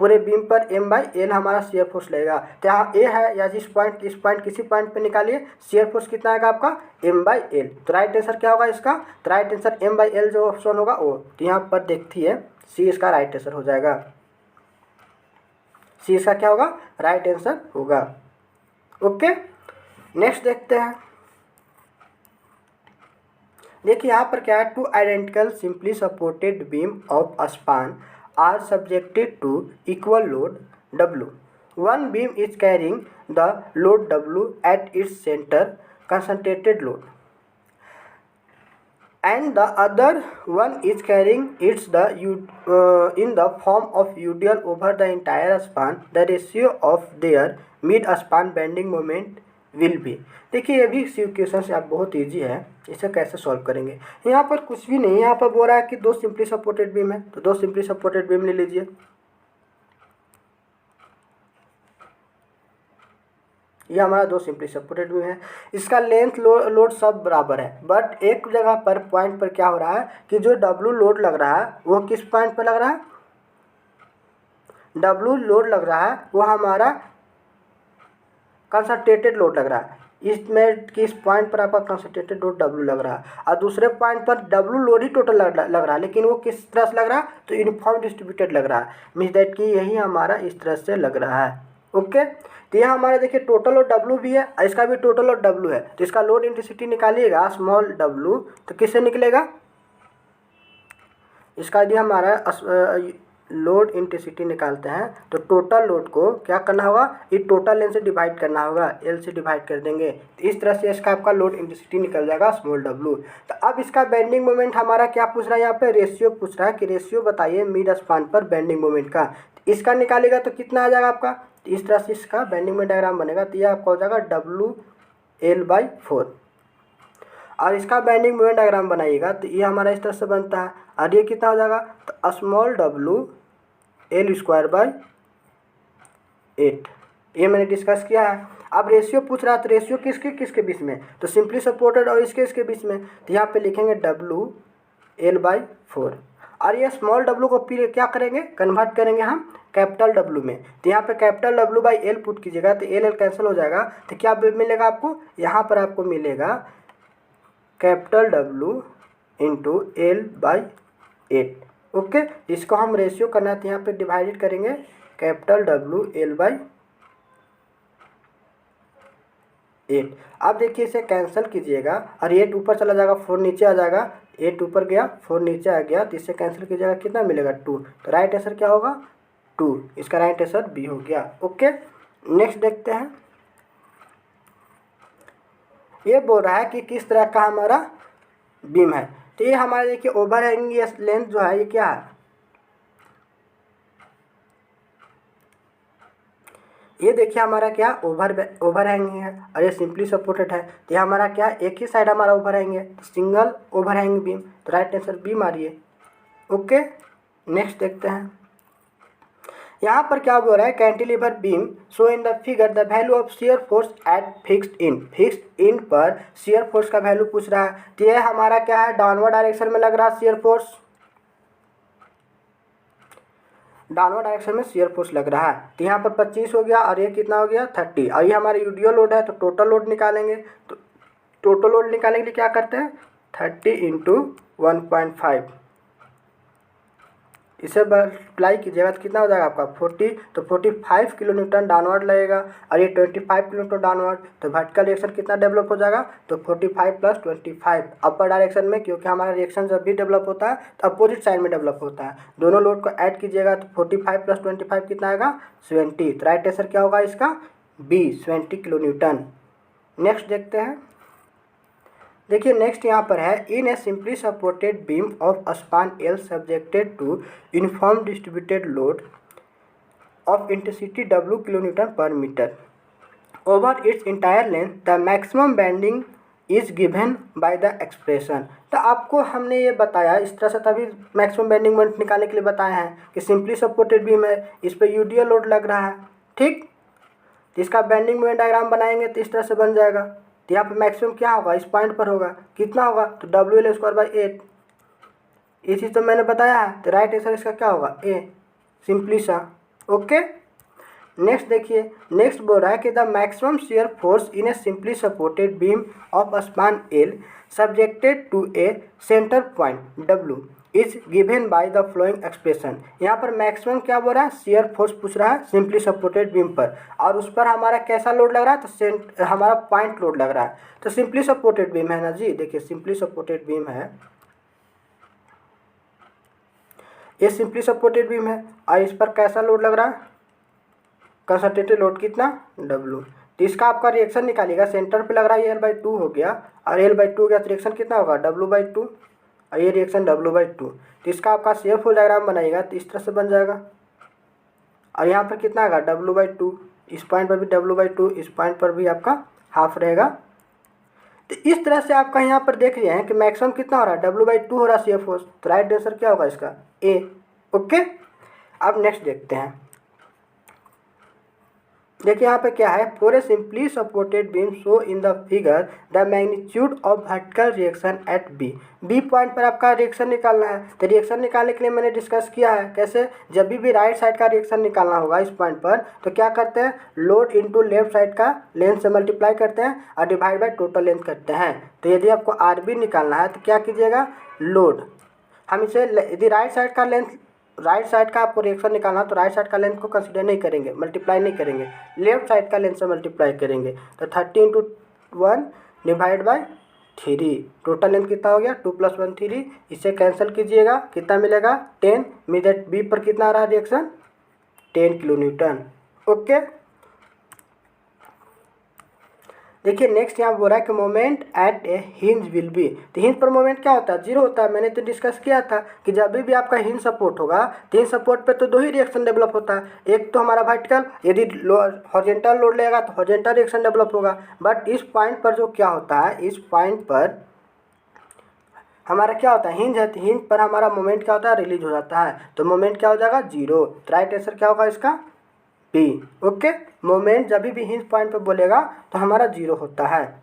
पूरे बीम पर m बाई एल हमारा शियर फोर्स लगेगा। तो यहाँ ए है या इस पॉइंट किसी पॉइंट पे निकालिए, शियर फोर्स कितना आएगा आपका m बाई एल। तो राइट आंसर क्या होगा इसका, तो right answer m by L जो ऑप्शन होगा वो, तो यहाँ पर देखिए सी इसका राइट आंसर हो जाएगा, सी इसका क्या होगा, राइट आंसर होगा। ओके, नेक्स्ट देखते हैं। देखिए यहाँ पर क्या है, 2 identical simply supported beam of span are subjected to equal load W. One beam is carrying the load W at its center concentrated load and the other one is carrying its in the form of UDL over the entire span, the ratio of their mid span bending moment will be। देखिए ये भी क्वेश्चन से आप बहुत इजी है, इसे कैसे सॉल्व करेंगे। यहाँ पर कुछ भी नहीं, यहाँ पर बोल रहा है कि दो सिंपली सपोर्टेड बीम है, तो दो सिंपली सपोर्टेड बीम ले लीजिए। ये हमारा दो सिंपली सपोर्टेड बीम है, इसका लेंथ लोड सब बराबर है, बट एक जगह पर पॉइंट पर क्या हो रहा है कि जो डब्लू लोड लग रहा है वो किस पॉइंट पर लग रहा है, डब्लू लोड लग रहा है वो हमारा कंसंट्रेटेड लोड लग रहा है, इसमें किस पॉइंट पर आपका कंसंट्रेटेड लोड डब्लू लग रहा है, और दूसरे पॉइंट पर डब्लू लोड ही टोटल लग रहा है, लेकिन वो किस तरह से लग रहा है, तो यूनिफॉर्म डिस्ट्रीब्यूटेड लग रहा है, मीन्स दैट कि यही हमारा इस तरह से लग रहा है। ओके, तो यहाँ हमारे देखिए टोटल लोड डब्लू भी है, इसका भी टोटल लोड डब्लू है, तो इसका लोड इंटेंसिटी निकालिएगा स्मॉल डब्लू, तो किससे निकलेगा, इसका यदि हमारा लोड इंटेंसिटी निकालते हैं तो टोटल लोड को क्या करना होगा, ये टोटल लेंथ से डिवाइड करना होगा, एल से डिवाइड कर देंगे, तो इस तरह से इसका आपका लोड इंटेंसिटी निकल जाएगा स्मॉल डब्लू। तो अब इसका बेंडिंग मोमेंट हमारा क्या पूछ रहा है, यहाँ पे रेशियो पूछ रहा है कि रेशियो बताइए मिड स्पान पर बेंडिंग मोमेंट का, तो इसका निकालेगा तो कितना आ जाएगा आपका, तो इस तरह से इसका बेंडिंग मोमेंट डायग्राम बनेगा, तो यह आपका हो जाएगा WL/4, और इसका बेंडिंग मोमेंट डायग्राम बनाइएगा तो ये हमारा इस तरह से बनता है, और ये कितना हो जाएगा, तो स्मॉल WL²/8, ये मैंने डिस्कस किया है। अब रेशियो पूछ रहा है, तो रेशियो किसके किसके बीच में, तो सिंपली सपोर्टेड और इसके बीच में, तो यहाँ पे लिखेंगे WL/4, और ये स्मॉल डब्लू को फिर क्या करेंगे, कन्वर्ट करेंगे हम कैपिटल डब्लू में, तो यहाँ पे कैपिटल W/L पुट कीजिएगा, तो एल कैंसिल हो जाएगा, तो क्या मिलेगा आपको, यहाँ पर आपको मिलेगा capital W into L/8। Okay, इसको हम रेशियो करना है, तो यहाँ पे डिवाइडेड करेंगे कैपिटल WL/8। अब देखिए इसे कैंसिल कीजिएगा, और 8 ऊपर चला जाएगा, 4 नीचे आ जाएगा, 8 ऊपर गया 4 नीचे आ गया, तो इससे कैंसिल कीजिएगा, कितना मिलेगा 2, तो राइट आंसर क्या होगा 2, इसका राइट आंसर बी हो गया। ओके, नेक्स्ट देखते हैं, ये बोल रहा है कि किस तरह का हमारा बीम है, तो ये हमारा देखिए ओवरहैंगिंग लेंथ जो है ये क्या है, ये देखिए हमारा क्या ओवरहैंगिंग है, और ये सिंपली सपोर्टेड है, तो ये हमारा क्या एक ही साइड हमारा ओवरहैंग है, सिंगल ओवरहैंगिंग बीम, तो राइट आंसर बी मारिए। ओके, नेक्स्ट देखते हैं, यहाँ पर क्या बोल रहा है, cantilever beam show in the figure the value of shear force eight fixed in पर शियर फोर्स का वैल्यू पूछ रहा है, तो ये हमारा क्या है, डाउनवर्ड डायरेक्शन में लग रहा है शियर फोर्स, डाउनवर्ड डायरेक्शन में शियर फोर्स लग रहा है, तो यहाँ पर 25 हो गया, और ये कितना हो गया 30, और ये हमारा यूडीओ लोड है, तो टोटल लोड निकालेंगे, तो टोटल लोड निकालने के लिए क्या करते हैं 30 इंटू 1.5, इसे अप्लाई कीजिएगा तो कितना हो जाएगा आपका 40, तो 45 किलो न्यूटन डाउनवर्ड लगेगा, और ये 25 किलो न्यूटन डाउनवर्ड, तो वर्टिकल रिएक्शन कितना डेवलप हो जाएगा, तो 45 + 25 अपर डायरेक्शन में, क्योंकि हमारा रिएक्शन जब भी डेवलप होता है तो अपोजिट साइड में डेवलप होता है, दोनों लोड को ऐड कीजिएगा तो 45 + 25 कितना आएगा 70, तो राइट आंसर क्या होगा इसका बी 70 किलो न्यूटन। नेक्स्ट देखते हैं, देखिए नेक्स्ट यहाँ पर है, in a simply supported beam of span L subjected to uniform distributed load of intensity W kilo newton per metre over its entire length the maximum bending is given by the expression. तो आपको हमने ये बताया इस तरह से, तभी मैक्सिमम बेंडिंग मोमेंट निकालने के लिए बताया है कि सिंपली सपोर्टेड बीम है, इस पर यूडीएल लोड लग रहा है, ठीक, तो इसका बेंडिंग मोमेंट डायग्राम बनाएंगे तो इस तरह से बन जाएगा, तो यहाँ पे मैक्सिमम क्या होगा इस पॉइंट पर होगा, कितना होगा, तो WL²/8, ये चीज़ तो मैंने बताया है, तो राइट आंसर इसका क्या होगा ए, सिंपली सा। ओके, नेक्स्ट देखिए, नेक्स्ट बोल रहा है कि the maximum shear force in a simply supported beam of span L subjected to a centre point W is given by the following expression. यहाँ पर मैक्सिमम क्या बोल रहा है, शियर फोर्स पूछ रहा है सिंपली सपोर्टेड बीम पर, और उस पर हमारा कैसा लोड लग रहा है, तो हमारा पॉइंट लोड लग रहा है, तो सिंपली सपोर्टेड बीम है ना जी, देखिए सिंपली सपोर्टेड बीम है, ये सिंपली सपोर्टेड बीम है, और इस पर कैसा लोड लग रहा है, कंसंट्रेटेड लोड कितना W, तो इसका आपका रिएक्शन निकालिएगा, सेंटर पे लग रहा है ये L/2 हो गया, और L/2 हो गया तो रिएक्शन कितना होगा W/2, और ये रिएक्शन W/2। तो इसका आपका शेयर फोर्स डायग्राम बनाइएगा तो इस तरह से बन जाएगा। और यहाँ पर कितना आएगा W/2, इस पॉइंट पर भी W/2, इस पॉइंट पर भी आपका हाफ रहेगा। तो इस तरह से आपका यहाँ पर देख रहे हैं कि मैक्सिमम कितना हो रहा है W/2 हो रहा है शेयर फोर्स। तो राइट आंसर क्या होगा इसका ए। ओके, अब नेक्स्ट देखते हैं। देखिए यहाँ पे क्या है, for a simply supported beam show in the figure the magnitude of vertical reaction at B. B point पर आपका रिएक्शन निकालना है। तो रिएक्शन निकालने के लिए मैंने डिस्कस किया है कैसे, जब भी राइट साइड का रिएक्शन निकालना होगा इस पॉइंट पर तो क्या करते हैं, लोड इनटू लेफ्ट साइड का लेंथ से मल्टीप्लाई करते हैं और डिवाइड बाय टोटल लेंथ करते हैं। तो यदि आपको आर बी निकालना है तो क्या कीजिएगा, लोड हम इसे, यदि राइट साइड का आपको रिएक्शन निकालना तो राइट साइड का लेंथ को कंसीडर नहीं करेंगे, मल्टीप्लाई नहीं करेंगे, लेफ्ट साइड का लेंथ से मल्टीप्लाई करेंगे। तो 30 × 1 डिवाइड बाय 3, टोटल लेंथ कितना हो गया 2 + 1 3। इसे कैंसिल कीजिएगा, कितना मिलेगा 10। मीन बी पर कितना आ रहा है रिएक्शन 10 kN। ओके, देखिए नेक्स्ट यहाँ बोल रहा है कि moment at A hinge will be. तो हिंज पर मोमेंट क्या होता है, जीरो होता है। मैंने तो डिस्कस किया था कि जब भी आपका हिंज सपोर्ट होगा तो हिंज सपोर्ट पे तो दो ही रिएक्शन डेवलप होता है, एक तो हमारा वर्टिकल, यदि हॉरिजॉन्टल लोड लेगा तो हॉरिजॉन्टल रिएक्शन डेवलप होगा। बट इस पॉइंट पर जो क्या होता है, इस पॉइंट पर हमारा क्या होता है, हिंज है, तो हिंज पर हमारा मोमेंट क्या होता है, रिलीज हो जाता है। तो मोमेंट क्या हो जाएगा 0। तो राइट आंसर क्या होगा इसका बी। ओके, मोमेंट जब भी हिंज पॉइंट पे बोलेगा तो हमारा 0 होता है।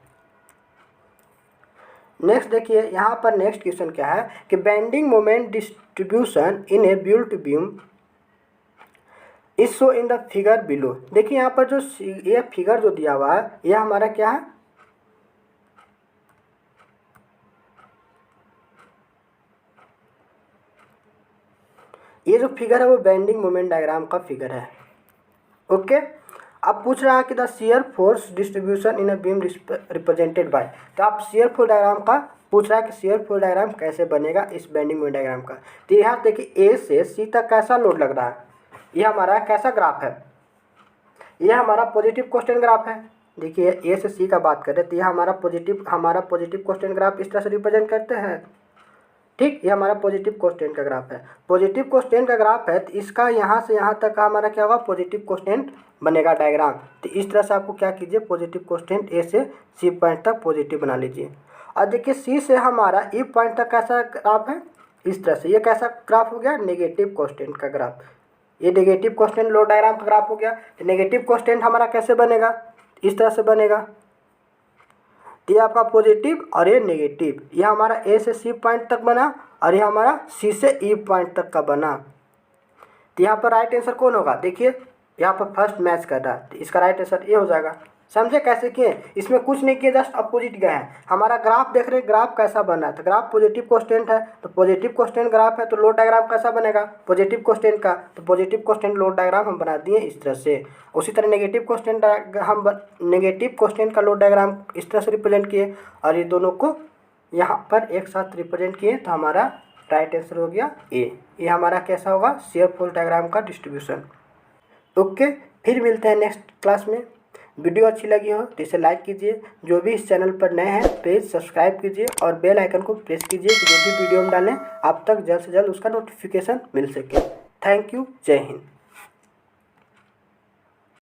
नेक्स्ट देखिए यहाँ पर नेक्स्ट क्वेश्चन क्या है कि bending moment distribution in A built beam is show in the figure below. देखिए यहाँ पर जो ये फिगर जो दिया हुआ है यह हमारा क्या है, ये जो फिगर है वो बेंडिंग मोमेंट डायग्राम का फिगर है। ओके, अब पूछ रहा है कि the shear force distribution in a beam represented by. तो आप शियर फोर्स डायग्राम का पूछ रहा है कि शियर फोर्स डायग्राम कैसे बनेगा इस बेंडिंग मोमेंट डायग्राम का। तो यहाँ देखिए ए से सी तक कैसा लोड लग रहा है, ये हमारा कैसा ग्राफ है, ये हमारा पॉजिटिव कोस्टेंट ग्राफ है। देखिए ए से सी का बात करें तो ये हमारा पॉजिटिव कोस्टेंट ग्राफ इस तरह से रिप्रेजेंट करते हैं। ठीक, ये हमारा पॉजिटिव कोस्टेंट का ग्राफ है। पॉजिटिव कोस्टेंट का ग्राफ है तो इसका यहाँ से यहाँ तक का हमारा क्या होगा, पॉजिटिव कोस्टेंट बनेगा डायग्राम। तो इस तरह से आपको क्या कीजिए, पॉजिटिव कोस्टेंट ए से सी पॉइंट तक पॉजिटिव बना लीजिए। और देखिए सी से हमारा ई पॉइंट तक कैसा ग्राफ है, इस तरह से। ये कैसा ग्राफ हो गया, नेगेटिव कोस्टेंट का ग्राफ। ये नेगेटिव कोस्टेंट लोड डायग्राम का ग्राफ हो गया। तो नेगेटिव कोस्टेंट हमारा कैसे बनेगा, इस तरह से बनेगा। ये आपका पॉजिटिव और ये नेगेटिव, ये हमारा ए से सी पॉइंट तक बना और ये हमारा सी से ई पॉइंट तक का बना। तो यहाँ पर राइट आंसर कौन होगा, देखिए यहाँ पर फर्स्ट मैच कर रहा है तो इसका राइट आंसर ए हो जाएगा। समझे कैसे किए, इसमें कुछ नहीं किए, जस्ट अपोजिट गए हैं। हमारा ग्राफ देख रहे हैं, ग्राफ कैसा बना है, तो ग्राफ पॉजिटिव कोस्टेंट है तो पॉजिटिव कोस्टेंट ग्राफ है, तो लोड डायग्राम कैसा बनेगा पॉजिटिव कोस्टेंट का, तो पॉजिटिव कोस्टेंट लोड डायग्राम हम बना दिए इस तरह से। उसी तरह नेगेटिव कोस्टेंट का लोड डायग्राम इस तरह से रिप्रेजेंट किए और ये दोनों को यहाँ पर एक साथ रिप्रेजेंट किए, तो हमारा राइट आंसर हो गया ए। ये हमारा कैसा होगा, शियर फोर्स डायग्राम का डिस्ट्रीब्यूशन। ओके, फिर मिलते हैं नेक्स्ट क्लास में। वीडियो अच्छी लगी हो तो इसे लाइक कीजिए, जो भी इस चैनल पर नए हैं प्लीज़ सब्सक्राइब कीजिए और बेल आइकन को प्रेस कीजिए कि जो भी वीडियो हम डालें आप तक जल्द से जल्द उसका नोटिफिकेशन मिल सके। थैंक यू, जय हिंद।